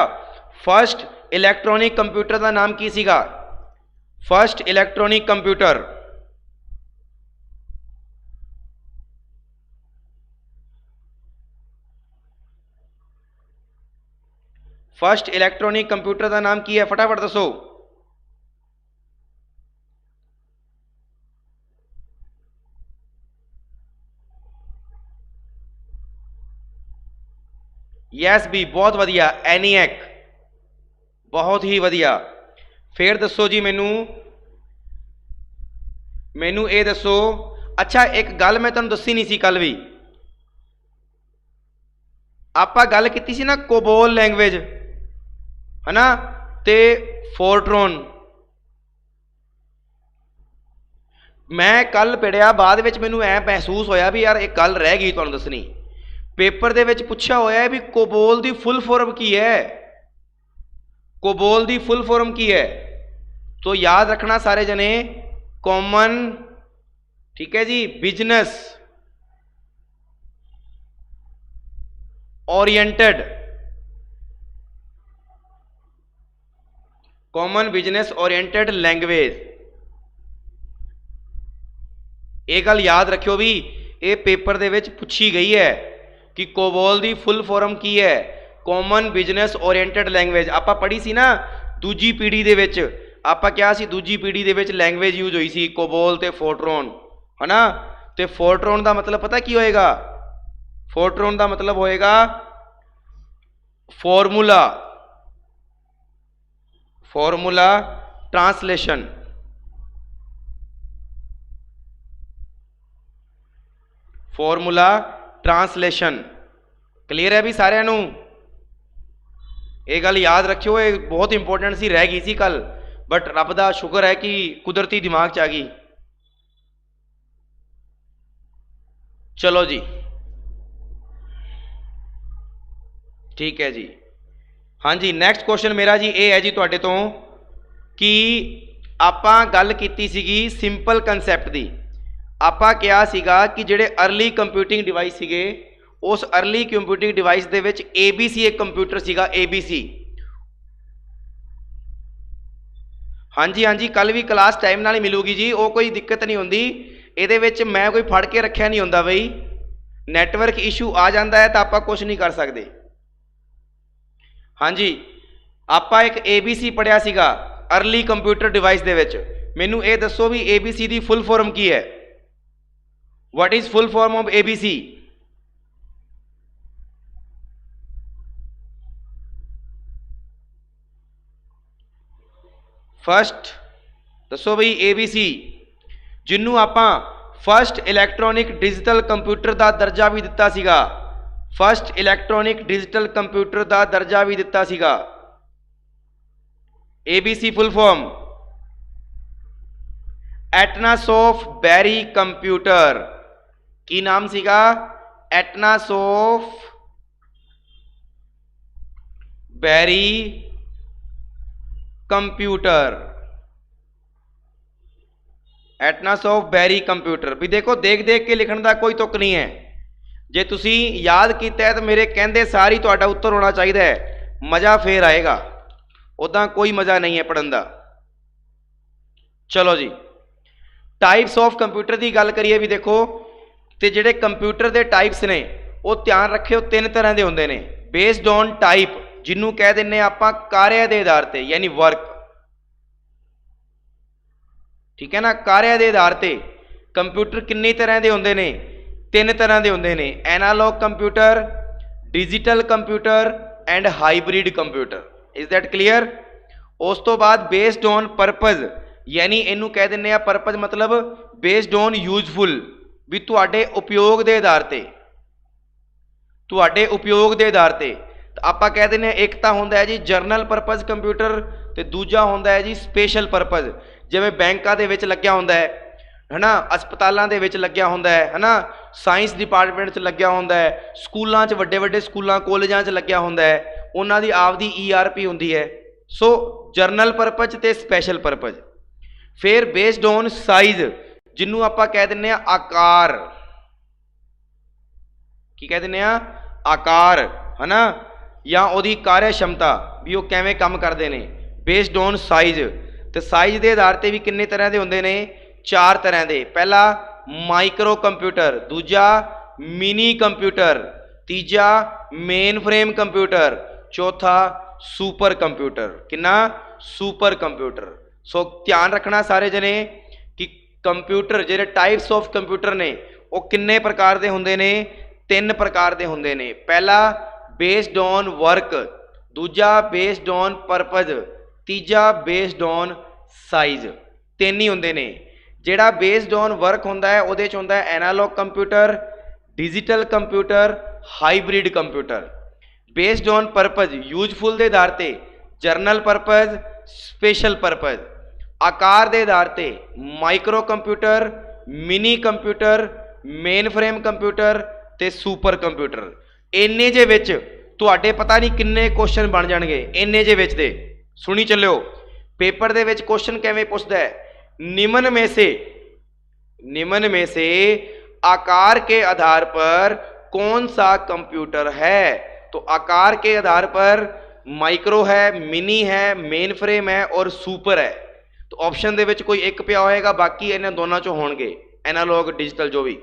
फर्स्ट इलैक्ट्रॉनिक कंप्यूटर का नाम की सीगा? First electronic computer, first electronic computer का नाम की है? फटाफट दसो। यस भी, बहुत वधिया, एनीएक, बहुत ही वधिया। फिर दसो जी मैनू, मैनू ये दसो। अच्छा एक गल मैं तुहानूं दसी नहीं सी कल भी, आपां गल कीती सी ना कोबोल लैंग्वेज है ना, ते फोर्ट्रॉन। मैं कल पढ़िया बाद विच मैनू ऐ महसूस होया भी यार एक गल रह गई तुहानूं दसनी। पेपर दे विच पुछया होया भी कोबोल दी फुल फॉर्म की है, कोबोल दी फुल फॉर्म की है। तो याद रखना सारे जने, कॉमन, ठीक है जी, business oriented, common business oriented language. ये गल याद रखियो भी ये पेपर दे विच पुछी गई है कि कोबोल दी फुल फॉर्म की है, कॉमन बिजनेस ओरिएंटेड लैंग्वेज। आपां पढ़ी सी ना दूजी पीढ़ी दे विच, आपां क्या सी दूजी पीढ़ी दे विच लैंग्वेज यूज हुई सी कोबोल ते फोर्ट्रॉन, है ना। ते फोर्ट्रॉन का मतलब पता की होएगा? फोर्ट्रॉन का मतलब होएगा formula, formula translation. Formula translation clear है भी सारे नू? ये गल याद रखियो, ये बहुत इंपॉर्टेंट सी, रह गई सी कल, बट रब दा शुक्र है कि कुदरती दिमाग च आ गई। चलो जी ठीक है जी। हाँ जी नैक्सट क्वेश्चन मेरा जी ये है जी तुहाडे तो कि आपां गल कीती सीगी सिंपल कंसैप्ट दी। आपां कहा सीगा कि जिहड़े अर्ली कंप्यूटिंग डिवाइस सीगे उस अर्ली कंप्यूटिंग डिवाइस दे विच ABC एक कंप्यूटर सीगा, ABC। हाँ जी कल भी क्लास टाइम नाल ही मिलूगी जी, वो कोई दिक्कत नहीं होंदी। इहदे विच मैं कोई फड़ के रखिया नहीं होंदा बई, नैटवर्क इशू आ जाता है तो आपां कुछ नहीं कर सकते। हाँ जी आपां एक ABC पढ़िया सीगा अर्ली कंप्यूटर डिवाइस दे विच। मैनू ये दसो भी ABC दी फुल फॉर्म की है? What is full form of ABC? First दसो बई ABC, जिन्हों आपां फस्ट इलैक्ट्रॉनिक डिजिटल कंप्यूटर का दर्जा भी दिता सीगा, फस्ट इलैक्ट्रॉनिक डिजिटल कंप्यूटर का दर्जा भी दिता सीगा। ABC फुल फॉर्म एटनासॉफ बैरी कंप्यूटर। की नाम सीगा? एटनासॉफ बैरी कंप्यूटर, एटनासॉफ बैरी कंप्यूटर। भी देखो देख देख के लिखण का कोई तुक नहीं है, जे तुसी याद किया है तो मेरे कहते सारी तुहाडा उत्तर होना चाहिए है, मज़ा फिर आएगा, उदा कोई मज़ा नहीं है पढ़न का। चलो जी टाइप्स ऑफ कंप्यूटर की गल करिए भी देखो, तो जिहड़े कंप्यूटर के टाइप्स ने वो ध्यान रखियो 3 तरह के होंदे ने। बेस्ड ऑन टाइप, जिन्हों कह दें आपां कार्य के आधार पर, यानी वर्क, ठीक है ना। कार्य के आधार पर कंप्यूटर किन्नी तरह के होंदे ने? 3 तरह के होंदे ने, analogue computer, digital computer and hybrid computer. Is that clear? उस तो बाद बेस्ड ऑन परपज़, यानी इनू कह दें परपज़ मतलब बेस्ड ऑन यूजफुल, भी तुहाडे उपयोग के आधार पर, तुहाडे उपयोग के आधार पर। आपां कह दें एक तो होंदा है जी जरनल परपज़ कंप्यूटर, तो दूजा होंदा है जी स्पेशल परपज़, जिवें बैंकां दे विच लग्या होंदा है ना, अस्पतालों के विच लग्या होंदा है ना, साइंस डिपार्टमेंट च लग्या होंदा है, स्कूलों च वड्डे वड्डे स्कूलों कॉलेजों च लग्या होंदा है, उन्हां दी आपदी ERP हुंदी है। सो जरनल परपज़ ते स्पेशल परपज़। फिर बेस्ड ऑन साइज, जिन्हों आपां कह दिंदे आ आकार, की कह दिंदे आ? आकार, है ना, या उहदी कार्य क्षमता भी वो किवें काम करते हैं, बेस्ड ऑन साइज। तो साइज के आधार पर भी किन्ने तरह के होंदे ने? 4 तरह के। पहला माइक्रो कंप्यूटर, दूजा मिनी कंप्यूटर, तीजा मेन फ्रेम कंप्यूटर, चौथा सुपर कंप्यूटर। कितना? Super computer. सो ध्यान रखना सारे जने कि कंप्यूटर जिहड़े टाइप्स ऑफ कंप्यूटर ने वो किन्ने प्रकार के होंदे ने? 3 प्रकार के होंदे ने। पहला बेस्ड ऑन वर्क, दूजा based on purpose, Teeja based on size. 3 ही होंदे ने। जिहड़ा बेस्ड ऑन वर्क होंदा है उहदे च होंदा है analogue computer, digital computer, hybrid computer. Based on purpose useful के आधार पर जरनल परपज़, स्पेशल परपज़। आकार के आधार पर micro computer, mini computer, main frame computer ते सुपर कंप्यूटर। इन्ने जे विच तुहाडे पता नहीं किन्ने क्वेश्चन बन जाणगे इन्ने जे विच दे। सुनी चलियो पेपर दे विच क्वेश्चन किवें पुछदा है, निम्न में से आकार के आधार पर कौन सा कंप्यूटर है। तो आकार के आधार पर माइक्रो है, मिनी है, मेन फ्रेम है और सुपर है। तो ऑप्शन दे विच कोई एक पिया होएगा, बाकी इन्हां दोनों चों होणगे, एनालॉग डिजिटल जो भी।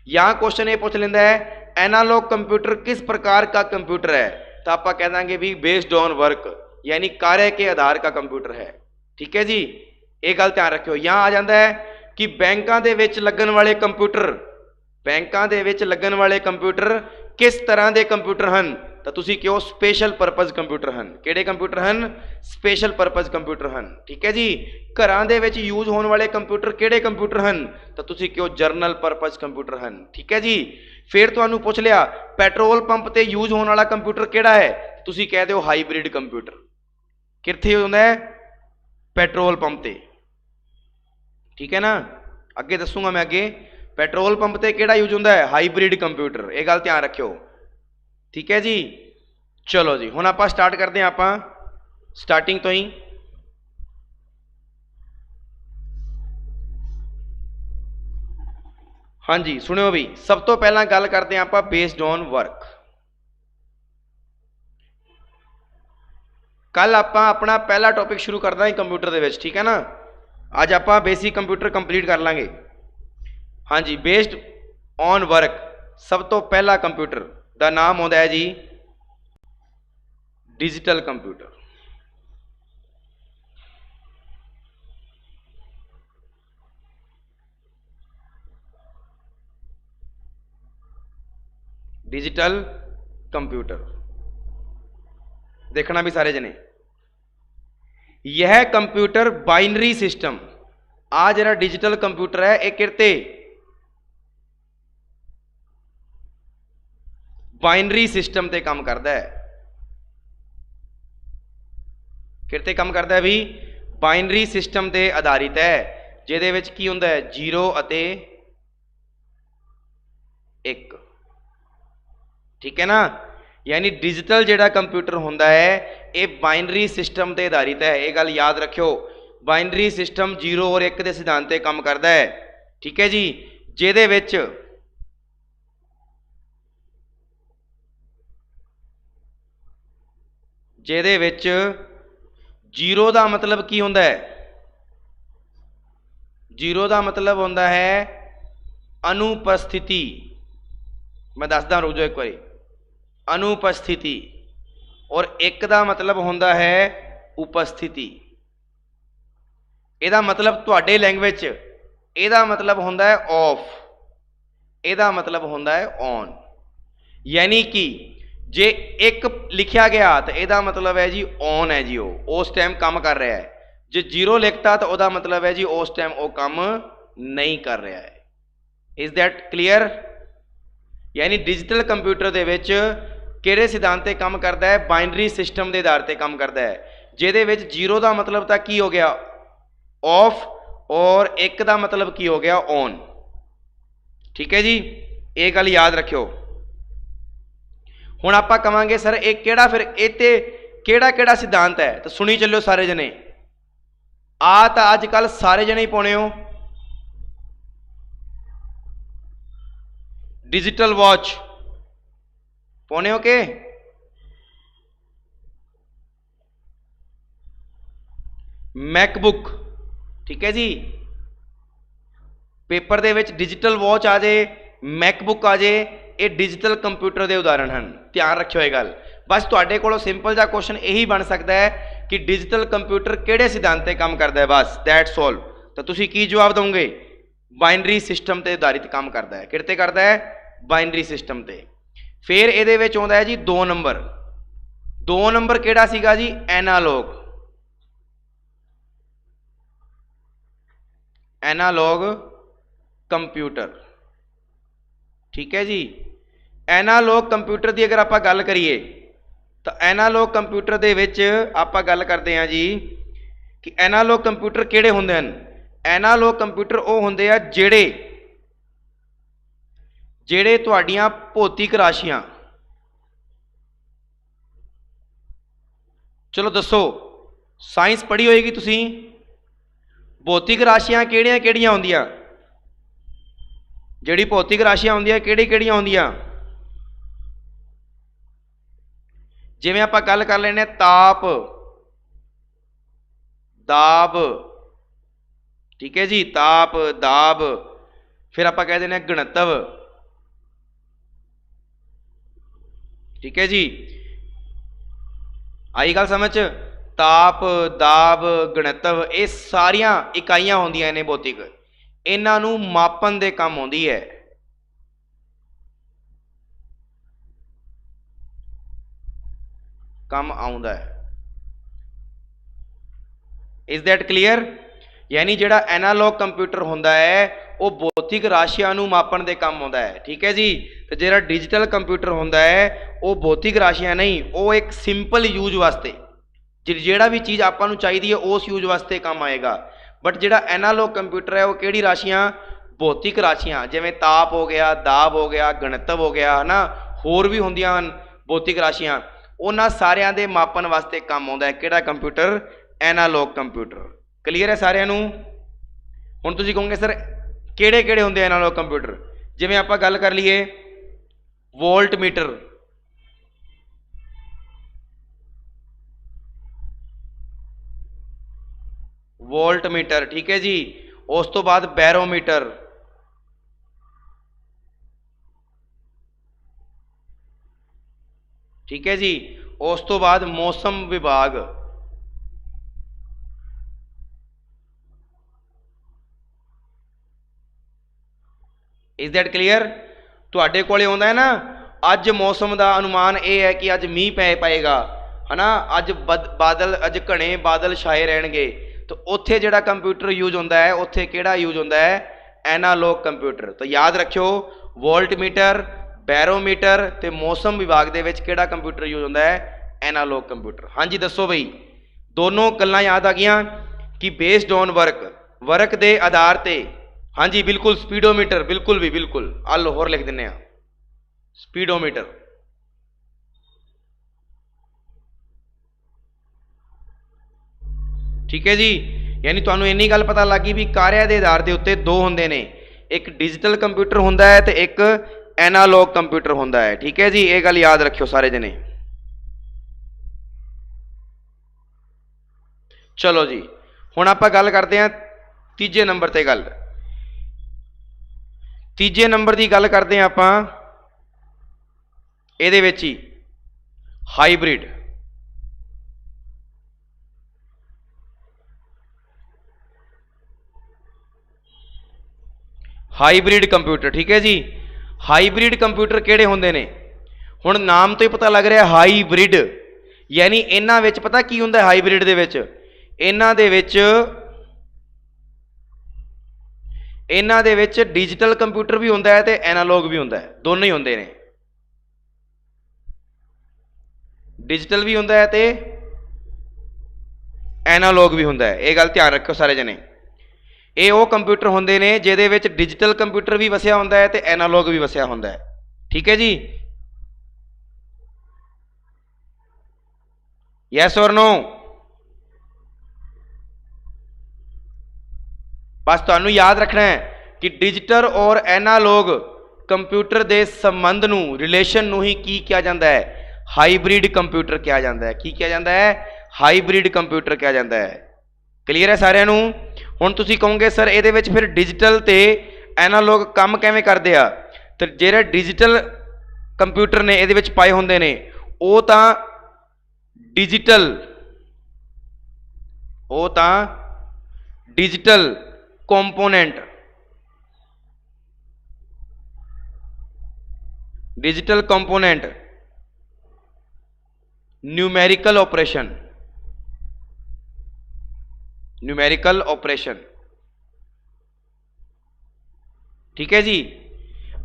यहाँ क्वेश्चन ये पूछ लेंदा है एनालॉग कंप्यूटर किस प्रकार का कंप्यूटर है, तो आप कह देंगे भी बेस्ड ऑन वर्क, यानी कार्य के आधार का कंप्यूटर है। ठीक है जी, एक गल ध्यान रखियो। यहाँ आ जाता है कि बैंकों के विच लगन वाले कंप्यूटर, बैंकों के विच लगन वाले कंप्यूटर किस तरह के कंप्यूटर हैं, तो तुसी कहो स्पेशल परपज़ कंप्यूटर हैं। किहड़े कंप्यूटर हैं? स्पेशल परपज़ कंप्यूटर हैं। ठीक है जी। घरां दे विच यूज होने वाले कंप्यूटर किहड़े कंप्यूटर हैं, तो तुसी कहो जरनल परपज़ कंप्यूटर हैं। ठीक है जी। फिर तुहानूं पुछ लिया पेट्रोल पंप ते यूज होने वाला कंप्यूटर किहड़ा है, तुसी कह दो हाईब्रिड कंप्यूटर। कित्थे होंदा है? पेट्रोल पंप ते। ठीक है ना, अगे दसूंगा मैं अगे। पेट्रोल पंप ते किहड़ा यूज होंदा है? Hybrid computer. ये गल ध्यान रखियो। ठीक है जी। चलो जी हुण आपां स्टार्ट करते हैं, आपां स्टार्टिंग तो ही। हाँ जी सुनियो भी, सब तो पहला गल करते हैं आपां बेस्ड ऑन वर्क। कल आपां अपना पहला टॉपिक शुरू करना है कंप्यूटर दे विच। ठीक है ना, अज आपां बेसिक कंप्यूटर कंप्लीट कर लांगे। हाँ जी, बेस्ड ऑन वर्क सब तो पहला कंप्यूटर का नाम होता है जी डिजिटल कंप्यूटर। डिजिटल कंप्यूटर देखना भी सारे जने। यह कंप्यूटर बाइनरी सिस्टम, आ जरा डिजिटल कंप्यूटर है एक किरते बाइनरी सिस्टम ते काम करता है। किरते काम करता है भी? बाइनरी सिस्टम ते आधारित है, जिहदे विच की हुंदा है 0 अते 1। ठीक है ना, यानी डिजिटल जिहड़ा कंप्यूटर हुंदा है ये बाइनरी सिस्टम ते आधारित है। ये गल याद रखियो, बाइनरी सिस्टम 0 और 1 के सिद्धांत ते काम करता है। ठीक है जी, जिहदे विच जिहदे विच 0 का मतलब की होंदा है? 0 का मतलब होंदा है अनुपस्थिति। मैं दसदा रुक जाओ एक बारी, अनुपस्थिति। और 1 का मतलब होंदा है उपस्थिति। ਇਹਦਾ मतलब ਤੁਹਾਡੇ लैंग्वेज ਇਹਦਾ मतलब होंदा है ऑफ, ਇਹਦਾ मतलब होंदा है ऑन। यानी कि जे 1 लिखा गया तो यदा मतलब है जी ऑन है जी, वो उस टाइम काम कर रहा है। जे 0 लिखता तो वह मतलब है जी उस टाइम वो काम नहीं कर रहा है। Is that clear? यानी डिजिटल कंप्यूटर दे विच किहड़े सिद्धांत ते काम करता है? बाइनरी सिस्टम के आधार पर काम करता है, जिहदे विच 0 का मतलब तो की हो गया ऑफ और 1 का मतलब की हो गया ऑन। ठीक है जी, ये गल याद रखियो। हुण आपां कहांगे सर एक किहड़ा फिर इत्ते किहड़ा किहड़ा सिद्धांत है, तो सुनी चलो सारे जने। आ तो अजकल सारे जने ही पाने हो डिजिटल वॉच पाने हो के? मैकबुक। ठीक है जी, पेपर दे विच डिजिटल वॉच आ जाए, मैकबुक आ जाए, ये डिजिटल कंप्यूटर के उदाहरण हैं। ध्यान रखियो ये गल। बस तुहाडे कोलों सिंपल जा क्वेश्चन यही बन सकता है कि डिजिटल कंप्यूटर किहड़े सिद्धांत ते काम करता है, बस दैट्स ऑल। तो तुसीं की जवाब दोगे? बाइनरी सिस्टम ते आधारित काम करता है। किहड़े करता है? बाइनरी सिस्टम ते। फिर इहदे विच आउंदा है जी 2 नंबर। 2 नंबर किहड़ा सीगा जी? एनालॉग। Analogue computer. ठीक है जी, एनालॉग कंप्यूटर की अगर आप गल करिए तो एनालॉग कंप्यूटर दे विच आपां गल करते हैं जी कि एनालॉग कंप्यूटर किहड़े हुंदे हन। एनालॉग कंप्यूटर वो हुंदे आ ਜਿਹੜੇ ਤੁਹਾਡੀਆਂ ਭੌਤਿਕ ਰਾਸ਼ੀਆਂ, ਚਲੋ ਦੱਸੋ ਸਾਇੰਸ ਪੜ੍ਹੀ ਹੋਏਗੀ ਤੁਸੀਂ, ਭੌਤਿਕ ਰਾਸ਼ੀਆਂ ਕਿਹੜੀਆਂ ਕਿਹੜੀਆਂ ਹੁੰਦੀਆਂ, ਜਿਹੜੀ ਭੌਤਿਕ ਰਾਸ਼ੀਆਂ ਹੁੰਦੀਆਂ ਕਿਹੜੀ ਕਿਹੜੀਆਂ ਹੁੰਦੀਆਂ। ਜਿਵੇਂ ਆਪਾਂ ਗੱਲ ਕਰ ਲੈਂਦੇ ਤਾਪ, ਦਾਬ, ਠੀਕ ਹੈ ਜੀ, ਤਾਪ ਦਾਬ, ਫਿਰ ਆਪਾਂ ਕਹਿ ਦਿੰਦੇ ਹਾਂ ਘਣਤਵ, ठीक है जी, आई गल समझ। ताप दाब घनत्व ये सारिया इकाइयां होंदियां ने भौतिक, इन्हां नूं मापन दे काम आउंदी है। काम आउंदा है। Is that clear. यानी जिहड़ा एनालॉग कंप्यूटर हुंदा है वो भौतिक राशियां नूं मापन दे काम आउंदा है, ठीक है जी। तो जिहड़ा डिजिटल कंप्यूटर हुंदा है वो भौतिक राशियां नहीं, वो एक सिंपल यूज वास्ते जिहड़ा भी चीज़ आपां नूं चाहीदी है उस यूज वास्ते काम आएगा। बट जिहड़ा एनालॉग कंप्यूटर है वो किहड़ी राशियां, भौतिक राशियां, जिवें ताप हो गया, दाब हो गया, घनत्व हो गया, है ना, होर भी हुंदियां हन भौतिक राशियां, उन्हां सारियां दे मापन वास्ते काम आउंदा है किहड़ा कंप्यूटर, एनालॉग कंप्यूटर। क्लीयर है सारियां नूं। हुण तुसीं कहोगे सर किहड़े किहड़े हुंदे एनालॉग कंप्यूटर। जिवें आपां गल कर लईए वोल्ट मीटर, वोल्ट मीटर, ठीक है जी। उस तो बाद बैरोमीटर, ठीक है जी। उस तो बाद मौसम विभाग, इज दैट क्लीयर। तुहाडे कोले आउंदा है ना अज मौसम का अनुमान ये है कि अज मीह पै पाएगा, है ना, अज बादल, अज घने बादल छाए रहणगे, तो उत्थे जिहड़ा कंप्यूटर यूज होंदा है उत्थे किहड़ा यूज होंदा है, एनालॉग कंप्यूटर। तो याद रखियो वोल्ट मीटर, बैरोमीटर ते मौसम विभाग दे विच किहड़ा कंप्यूटर यूज होंदा है, एनालॉग कंप्यूटर। हाँ जी दसो बई, दोनों गल्लां याद आ गईयां कि बेस्ड ऑन वर्क दे आधार ते। हाँ जी बिल्कुल, स्पीडोमीटर, बिल्कुल भी बिल्कुल, आलो होर लिख दिंने आ स्पीडोमीटर। ठीक है जी। यानी तुहानूं इन्नी गल पता लग गई भी कार्य के आधार के उत्ते दो होंदे ने, एक डिजिटल कंप्यूटर होंदा है ते एक एनालॉग कंप्यूटर होंदा है, ठीक है जी। ये गल याद रखियो सारे जने। चलो जी हुण आपां गल करते हैं तीजे नंबर ते। गल तीजे नंबर की गल करते हैं आपां इहदे विच ही हाईब्रिड। हाईब्रिड कंप्यूटर, ठीक है जी। हाईब्रिड कंप्यूटर किहड़े होंदे ने, हुण नाम तो ही पता लग रहा है हाईब्रिड, यानी इन्हां विच पता की हुंदा है हाईब्रिड दे विच, इन्हां दे विच डिजिटल कंप्यूटर भी होंदा है ते एनालॉग भी होंदा है, दोनों ही होंदे ने। डिजिटल भी होंदा है ते एनालॉग भी होंदा है, ये गल ध्यान रखो सारे जने। ये वो कंप्यूटर होंदे ने जिहदे विच डिजिटल कंप्यूटर भी वसिया होंदा है ते एनालॉग भी वसिया होंदा है, ठीक है जी। यस और नो। बस तुहानूं याद रखना है कि डिजिटल और एनालॉग कंप्यूटर के संबंध नूं, रिलेशन नूं ही की किया जाता है, हाईब्रिड कंप्यूटर किया जाता है। की किया जाता है, हाईब्रिड कंप्यूटर किया जाता है। क्लीयर है सारिਆਂ ਨੂੰ। ਹੁਣ ਤੁਸੀਂ ਕਹੋਗੇ सर ਇਹਦੇ ਵਿੱਚ फिर डिजिटल ते एनालॉग काम किवें करदे आ, तो ਜਿਹੜੇ डिजिटल कंप्यूटर ने ਇਹਦੇ ਵਿੱਚ ਪਾਏ ਹੁੰਦੇ ਨੇ ਉਹ ਤਾਂ digital component, digital component, numerical operation, numerical operation, ठीक है जी।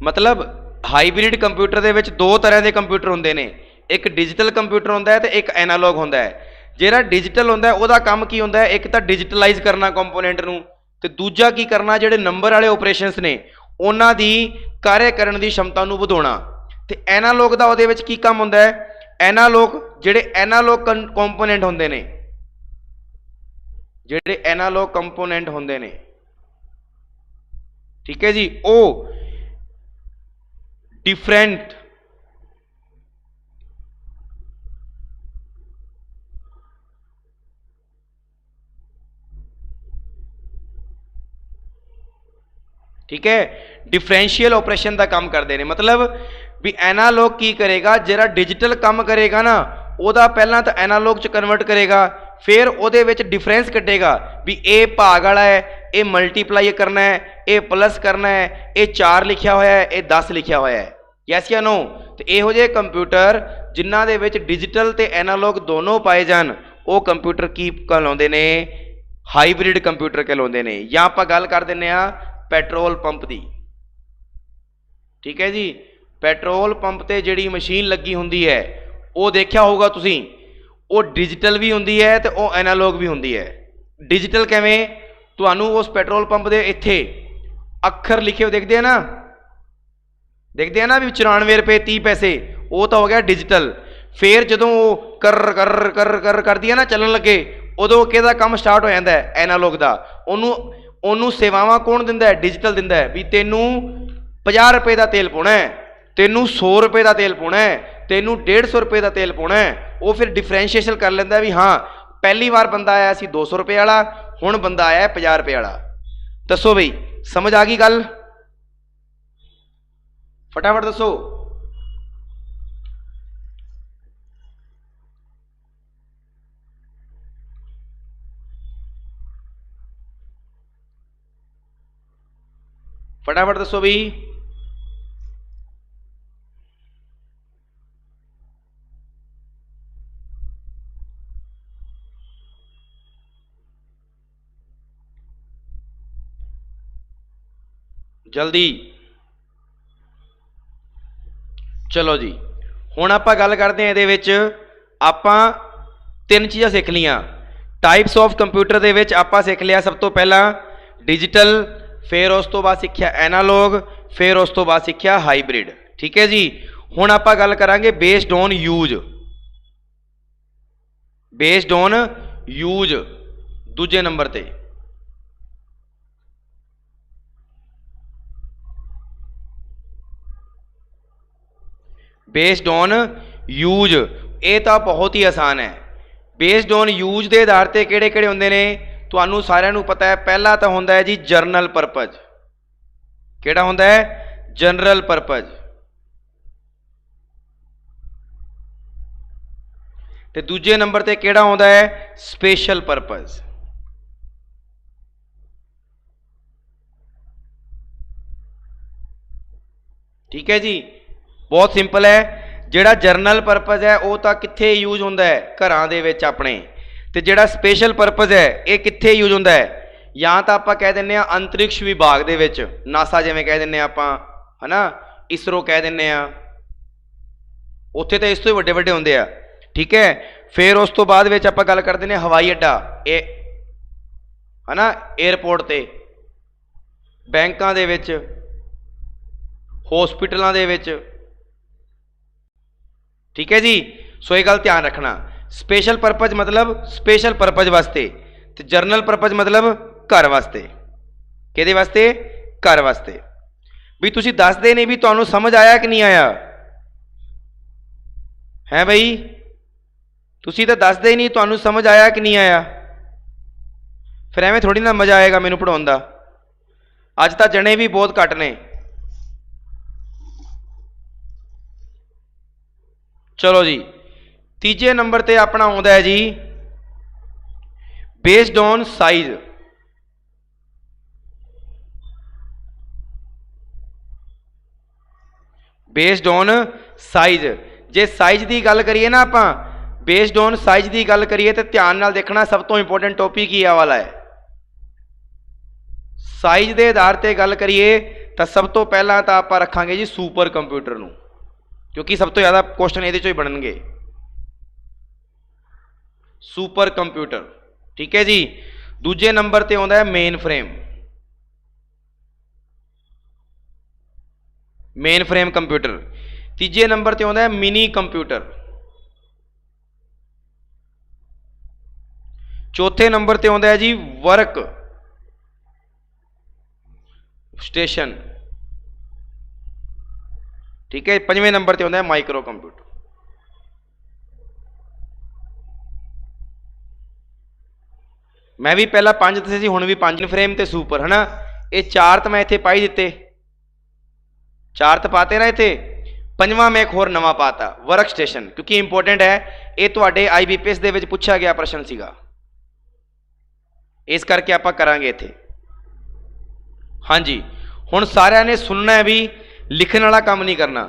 मतलब हाईब्रिड कंप्यूटर दे विच दो तरह के कंप्यूटर होंदे ने, एक डिजिटल कंप्यूटर होंदा है ते एक एनालॉग होंदा है। ਜਿਹੜਾ ਡਿਜੀਟਲ ਹੁੰਦਾ ਉਹਦਾ ਕੰਮ ਕੀ ਹੁੰਦਾ, ਇੱਕ ਤਾਂ ਡਿਜੀਟਲਾਈਜ਼ ਕਰਨਾ ਕੰਪੋਨੈਂਟ ਨੂੰ, ਤੇ ਦੂਜਾ ਕੀ ਕਰਨਾ, ਜਿਹੜੇ ਨੰਬਰ ਵਾਲੇ ਆਪਰੇਸ਼ਨਸ ਨੇ ਉਹਨਾਂ ਦੀ ਕਾਰਜ ਕਰਨ ਦੀ ਸ਼ਮਤਾ ਨੂੰ ਵਧਾਉਣਾ। ਤੇ ਐਨਾਲੋਗ ਦਾ ਉਹਦੇ ਵਿੱਚ ਕੀ ਕੰਮ ਹੁੰਦਾ ਹੈ, ਐਨਾਲੋਗ ਜਿਹੜੇ ਐਨਾਲੋਗ ਕੰਪੋਨੈਂਟ ਹੁੰਦੇ ਨੇ, ਜਿਹੜੇ ਐਨਾਲੋਗ ਕੰਪੋਨੈਂਟ ਹੁੰਦੇ ਨੇ, ਠੀਕ ਹੈ ਜੀ, ਉਹ डिफरेंट ठीक है डिफरेंशियल ऑपरेशन का काम करते हैं। मतलब भी एनालॉग की करेगा, जरा डिजिटल काम करेगा ना ਉਹਦਾ ਪਹਿਲਾਂ ਤਾਂ एनालॉग च कन्वर्ट करेगा, फिर ਉਹਦੇ ਵਿੱਚ डिफरेंस कटेगा भी ए भाग वाला है, ये मल्टीप्लाई करना है, ये प्लस करना है, ये 4 लिखा होया है, ये 10 लिखा होया है, यस या नो। तो इहो ਜਿਹੇ कंप्यूटर जिन्हां दे विच डिजिटल ते एनालॉग दोनों पाए जान वो कंप्यूटर की कहलाउंदे ने, हाईब्रिड कंप्यूटर कहलाउंदे ने। या आपां गल कर दिंदे आ पेट्रोल पंप दी, ठीक है जी, पेट्रोल पंप ते जिहड़ी मशीन लगी हुंदी है वो देखिया होगा तुसीं, वो डिजिटल भी हुंदी है तो वो एनालॉग भी हुंदी है। डिजिटल किवें, तुहानूं उस पेट्रोल पंप दे इत्थे अखर लिखे हुए देखते हैं ना, देखते हैं ना भी 94 रुपये 30 पैसे, वो तो हो गया डिजिटल। फिर जदों वो कर कर कर कर कर दिया ना चलन लगे, उदों किहदा काम स्टार्ट हो जाता है, एनालॉग का। उन्होंने सेवावां कौन दिंदा है, डिजिटल दिंदा है भी तैनूं 50 रुपये का तेल पाउणा है, तैनूं 100 रुपये का तेल पाउणा है, तैनूं 150 रुपये का तेल पाउणा है। वो फिर डिफरेंशिएशन कर लैंदा भी हाँ पहली बार बंदा आया सी 200 रुपये वाला, हुण बंदा आया 50 रुपये वाला। दसो बई समझ आ गई गल, फटाफट दसो। फटाफट दसो बई। जल्दी चलो जी, हुण आपां गल करदे हां। इहदे विच आपां 3 चीज़ां सीख लियां। टाइप्स ऑफ कंप्यूटर दे विच आपां सीख लिया सब तो पहला डिजिटल, फिर उस तो बाद सीखिया एनालॉग, फिर उस तो बाद सीखिया हाईब्रिड, ठीक है जी। हुण आपां गल करांगे based on use, based on use दूजे नंबर ते। बेस्ड ऑन यूज ये तो बहुत ही आसान है। बेस्ड ऑन यूज के आधार पर किहड़े किहड़े हुंदे ने तुहानूं सारिआं नूं पता है। पहला तो हुंदा है जी जरनल परपज, किहड़ा हुंदा है, जनरल परपज। ते दूजे नंबर ते किहड़ा हुंदा है, स्पेशल परपज। ठीक है जी, बहुत सिंपल है। जिहड़ा जरनल परपज है वो तो कित्थे यूज हुंदा है, घरां दे विच अपने। ते जिहड़ा स्पेशल परपज है ये कित्थे यूज हुंदा है, या तो आपां कह दिंदे आ अंतरिक्ष विभाग दे विच, नासा जिवें कह दिंदे आपां, है ना, इसरो कह दिंदे आ, उत्थे तो इस तो वड्डे वड्डे हुंदे आ, ठीक है। फिर उस तो बाद विच आपां गल करदे ने हवाई अड्डा, ये है ना, एयरपोर्ट ते, बैंकां दे विच, हॉस्पिटलों दे विच, ठीक है जी। सो ये गल ध्यान रखना, स्पेशल परपज मतलब स्पेशल परपज वास्ते, ते जरनल परपज मतलब घर वास्ते। किहदे वास्ते, घर वास्ते। भी तुसीं दसदे नहीं भी तुहानूं समझ आया कि नहीं आया है बई, तुसीं तो दसदे ही नहीं तुहानूं समझ आया कि नहीं आया। फिर एवें थोड़ी ना मजा आएगा मैनूं पढ़ाउण दा। अज तां जने भी बहुत घट ने। चलो जी, तीजे नंबर ते अपना आउंदा है जी based on size. Based on size, जे साइज की गल करिए ना आपां, बेस्ड ऑन साइज की गल करिए तो ध्यान नाल देखना सब तो इंपोर्टेंट टॉपिक ही आ वाला है। साइज के आधार पर गल करिए तो सब तो पहला तो आप रखांगे जी सुपर कंप्यूटर नूं, क्योंकि सब तो ज़्यादा क्वेश्चन ये बननगे। सुपर कंप्यूटर, ठीक है जी। दूजे नंबर ते आउंदा है mainframe, mainframe computer. तीजे नंबर ते आउंदा है मिनी कंप्यूटर। चौथे नंबर ते आउंदा है जी वर्क स्टेशन, ठीक है। पंजवें नंबर ते आउंदा है माइक्रो कंप्यूटर। मैं भी पहला 5 दसे सी, हुण भी 5 फ्रेम ते सुपर, है ना। ये 4 तो मैं इत्थे पाई दिते, 4 तो पाते ना इत्थे। पंजवां मैं एक होर नवां पाता वर्क स्टेशन, क्योंकि इंपोर्टेंट है, ये तुहाडे IBPS दे विच पुछा गया प्रश्न सीगा, इस करके आपां करांगे इत्थे। हाँ जी, हुण सारिਆਂ ने सुनना है भी, लिखण वाला काम नहीं करना,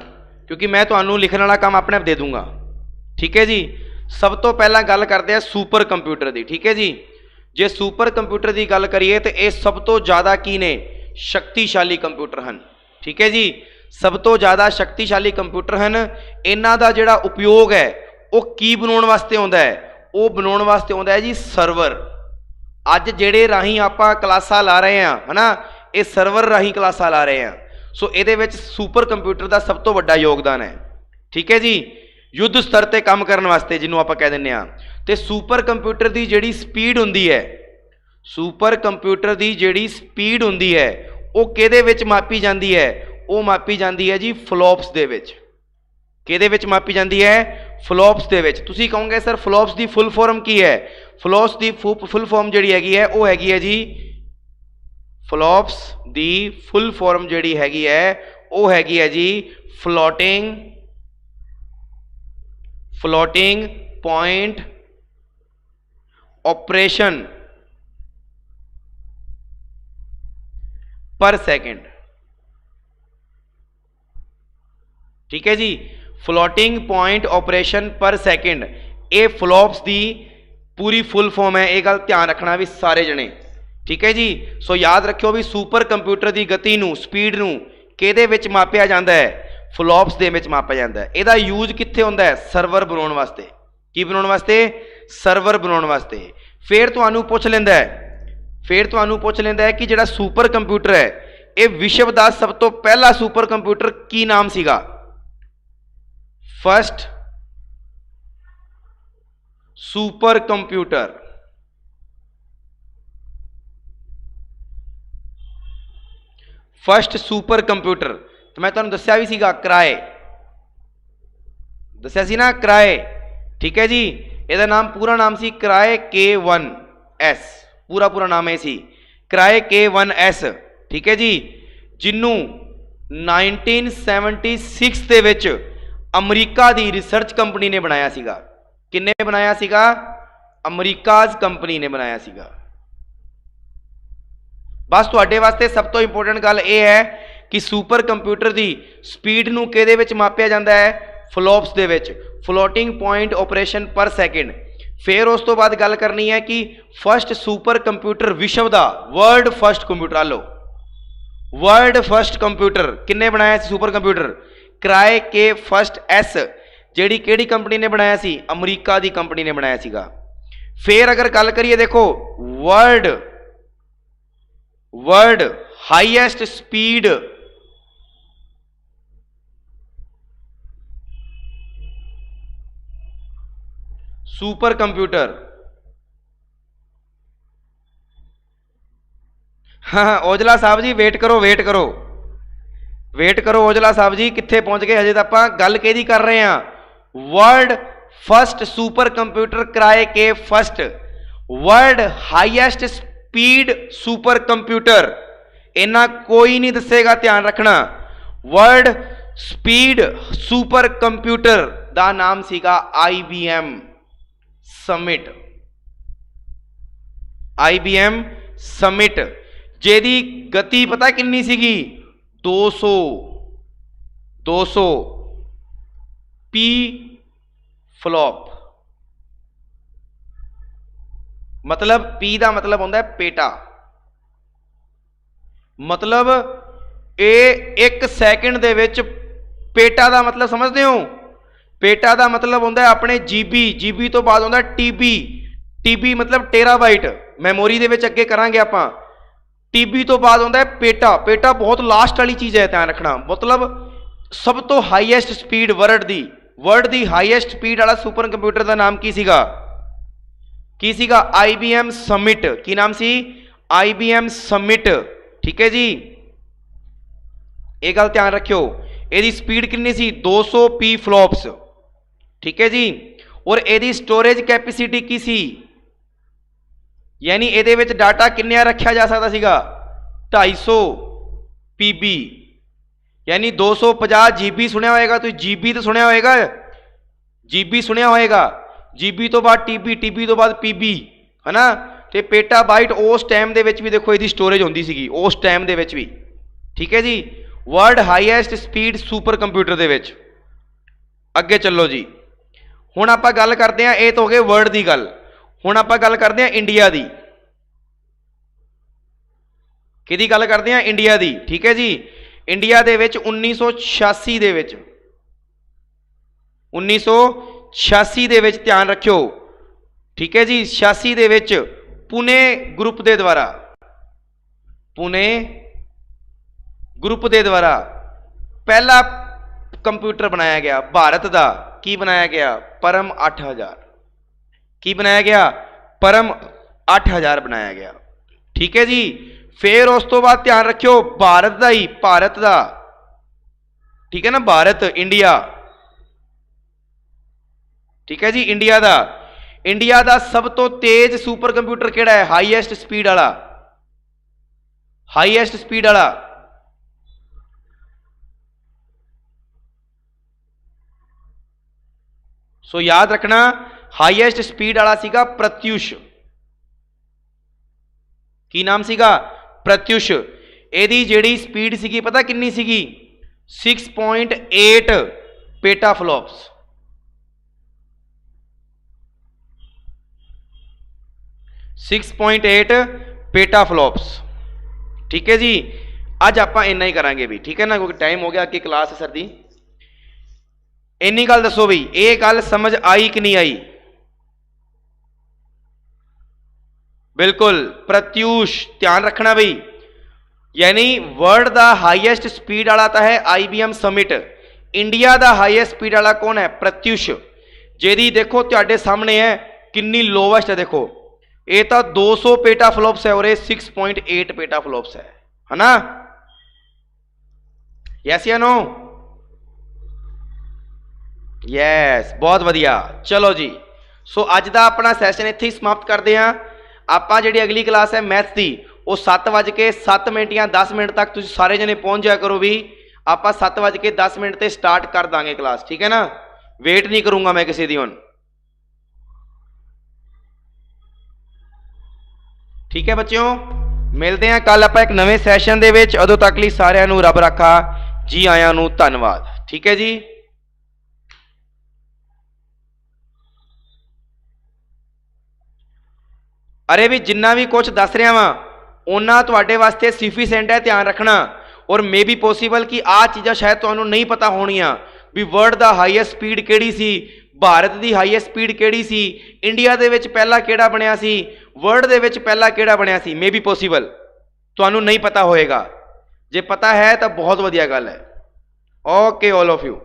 क्योंकि मैं तुहानूं लिखण वाला काम अपने आप दे दूंगा, ठीक है जी। सब तो पहला गल करते हैं सुपर कंप्यूटर की, ठीक है जी। जे सुपर कंप्यूटर की गल करिए तो ये सब तो ज़्यादा की ने शक्तिशाली कंप्यूटर हैं, ठीक है जी। सब तो ज़्यादा शक्तिशाली कंप्यूटर हैं। इन्हां दा जिहड़ा उपयोग है वो की बनाउण वास्ते आउंदा है, वो बनाउण वास्ते आउंदा है जी सर्वर। अज जिहड़े राही आपां क्लासां ला रहे हैं, है ना, ये सर्वर राही क्लासां ला रहे हैं। सो इहदे विच सुपर कंप्यूटर का सब तो वड्डा योगदान है, ठीक है जी। युद्ध स्तर ते काम करने वास्ते जिन्हों आपां कह दिंदे आ। ते सुपर कंप्यूटर की जिहड़ी स्पीड हुंदी है, सुपर कंप्यूटर की जिहड़ी स्पीड हुंदी है वो किहदे विच मापी जाती है, वो मापी जाती है जी फ्लॉप्स दे विच। किहदे विच मापी जाती है, फ्लॉप्स दे विच। तुसीं कहोगे सर फ्लॉप्स की फुल फॉर्म की है, फ्लॉप्स की फुल फॉर्म जिहड़ी हैगी है वो हैगी है जी, फ्लॉप्स की फुल फॉर्म जिहड़ी हैगी है वो हैगी है जी फ्लोटिंग पॉइंट ऑपरेशन पर सेकंड, ठीक है जी। फ्लोटिंग पॉइंट ऑपरेशन पर सेकंड, ये फ्लॉप्स की पूरी फुल फॉर्म है। ये गल ध्यान रखना भी सारे जने, ठीक है जी। सो याद रखियो भी सुपर कंप्यूटर की गति नूं, स्पीड नूं किहदे विच मापिया जाता है, फ्लॉप्स दे विच मापिया जाता है। इहदा यूज कित्थे हुंदा है, सर्वर बनाउण वास्ते। की बनाउण वास्ते, सर्वर बनाउण वास्ते। फिर तुहानूं पुछ लैंदा है, फिर तुहानूं पुछ लैंदा है कि जिहड़ा सुपर कंप्यूटर है ये विश्व का सब तो पहला सुपर कंप्यूटर की नाम सीगा। First super computer, first super computer तो मैं तुहानूं दस्सिया भी सीगा, क्राए दस्सिया सी ना, क्राए, ठीक है जी। ਇਹਦਾ नाम पूरा नाम सी क्राए K1S, पूरा नाम है सी क्राए K1S, ठीक है जी। जिन्हों 1976 ਦੇ ਵਿੱਚ अमरीका की रिसर्च कंपनी ने बनाया सीगा। किन्ने बनाया सीगा, अमरीकाज कंपनी ने बनाया सीगा। बस तुहाडे वास्ते सब तो इंपोर्टेंट गल यह है कि सुपर कंप्यूटर की स्पीड नूं किहदे विच मापिया जाता है, फ्लॉप्स दे विच, फ्लोटिंग पॉइंट ऑपरेशन पर सेकंड। फिर उस तो बाद गल करनी है कि फर्स्ट सुपर कंप्यूटर विश्व का वर्ल्ड फर्स्ट कंप्यूटर, लो वर्ल्ड फर्स्ट कंप्यूटर किन्ने बनाया सी, सुपर कंप्यूटर क्राए K1S, जिहड़ी किहड़ी कंपनी ने बनाया सी, अमरीका की कंपनी ने बनाया सीगा। फिर अगर गल करिए देखो world highest speed super computer, हाँ औजला साहब जी वेट करो औजला साहब जी, कित्थे पहुंच गए, हजे तो आपां गल किहदी कर रहे हैं, world first super computer Cray K1, world highest speed super computer. इन्ना कोई नहीं दसेगा, ध्यान रखना। वर्ल्ड स्पीड सुपर कंप्यूटर दा नाम सीगा IBM समिट, जेदी गति पता किन्नी सीगी, 200 पी फ्लॉप। मतलब पी का मतलब होता है पेटा, मतलब ए 1 सैकंड दे विच पेटा का मतलब समझते हो, पेटा का मतलब होता है अपने GB, GB तो बाद होता है TB, TB मतलब टेराबाइट, मैमोरी ਦੇ ਵਿੱਚ ਅੱਗੇ ਕਰਾਂਗੇ ਆਪਾਂ। TB ਤੋਂ ਬਾਅਦ ਹੁੰਦਾ ਹੈ पेटा। पेटा बहुत लास्ट वाली चीज़ है, ध्यान रखना। मतलब सब तो हाईएस्ट स्पीड वर्ल्ड ਦੀ हाईएस्ट स्पीड वाला सुपर कंप्यूटर का नाम की सीगा? IBM summit. की नाम सी? IBM summit. ठीक है जी, ये गल ध्यान रखियो। ਇਹਦੀ स्पीड कितनी सी? 200 P फ्लॉप्स। ठीक है जी, और ਇਹਦੀ स्टोरेज कैपेसिटी की सी? यानी ਇਹਦੇ ਵਿੱਚ डाटा किन्ना रखा जा सकता सीगा? 250 PB, यानी 250 GB सुनिया होएगा तुसीं। GB तो सुनिया होएगा, GB सुनिया होएगा। GB तो बाद TB तो बाद PB, है ना। तो पेटाबाइट उस टाइम दे विच भी देखो इसकी स्टोरेज होंदी सीगी उस टाइम दे विच भी। ठीक है जी, world highest speed super computer दे विच। अगे चलो जी, हुण आपां गल करते हैं, ये तो हो गए वर्ल्ड की गल। हुण आपां गल करते हैं इंडिया की। किहदी गल करते हैं? इंडिया की। ठीक है जी, इंडिया दे विच 1986 दे विच 1986 दे विच ध्यान रखियो। ठीक है जी, 86 दे विच पुणे ग्रुप दे द्वारा पहला कंप्यूटर बनाया गया भारत का। की बनाया गया? परम 8000। की बनाया गया? परम 8000 बनाया गया। ठीक है जी, फिर उस तो बाद ध्यान रखियो भारत का ही, भारत का। ठीक है ना, भारत, इंडिया। ठीक है जी, इंडिया का सब तो तेज सुपर कंप्यूटर किहड़ा है? हाईएस्ट स्पीड वाला, हाईएस्ट स्पीड वाला। सो याद रखना, हाईएस्ट स्पीड वाला सीगा प्रत्युष। की नाम सीगा? प्रत्युष। ਇਹਦੀ ਜਿਹੜੀ स्पीड सीगी पता कितनी सीगी? 6.8 पेटाफ्लॉप्स। 6.8 पेटाफ्लॉप्स। ठीक है जी, अज आप इन्ना ही करांगे भी। ठीक है ना, क्योंकि टाइम हो गया, अगे क्लास है सर दी। इन्नी गल दसो भी, ये गल समझ आई कि नहीं आई? बिल्कुल, प्रत्युष ध्यान रखना बई। यानी वर्ल्ड का हाईएस्ट स्पीड वाला तो है IBM समिट। इंडिया का हाईएस्ट स्पीड वाला कौन है? प्रत्युष। जेदी देखो तुहाडे सामने है कितनी लोवेस्ट है। देखो ये तो 200 पेटाफ्लॉप्स है और ये 6.8 पेटाफ्लॉप्स है ना। यस या नो? यस, बहुत वधिया। चलो जी, सो अज का अपना सैशन इत्थे ही समाप्त करते हैं। आपां जिहड़ी अगली क्लास है मैथ्स की, वो 7:07 या 10 मिनट तक तुसीं सारे जने पहुंच जाया करो भी। आपां 7:10 ते स्टार्ट कर देंगे क्लास। ठीक है ना, वेट नहीं करूँगा मैं किसी दी हुण। ठीक है बच्चों, मिलते हैं कल आप एक नवे सैशन दे विच। उदों तक लई सारिआं नूं रब रखा जी, आयां नूं धन्नवाद। ठीक है जी। अरे भी जिन्ना भी कुछ दस रहा वा उन्ना तुहाडे वास्ते सफिशिएंट है, ध्यान रखना। और मे बी पॉसीबल कि आ चीज़ां शायद तुहानूं नहीं पता होणियां भी वर्ल्ड का हाईएस्ट स्पीड किहड़ी सी, भारत की हाईएस्ट स्पीड किहड़ी सी, इंडिया दे विच पहला किहड़ा बनिया सी, वर्ल्ड दे विच पहला किहड़ा बनिया सी। मे बी पॉसीबल तुहानूं नहीं पता होएगा। जे पता है तो बहुत वधिया गल है। Okay all of you.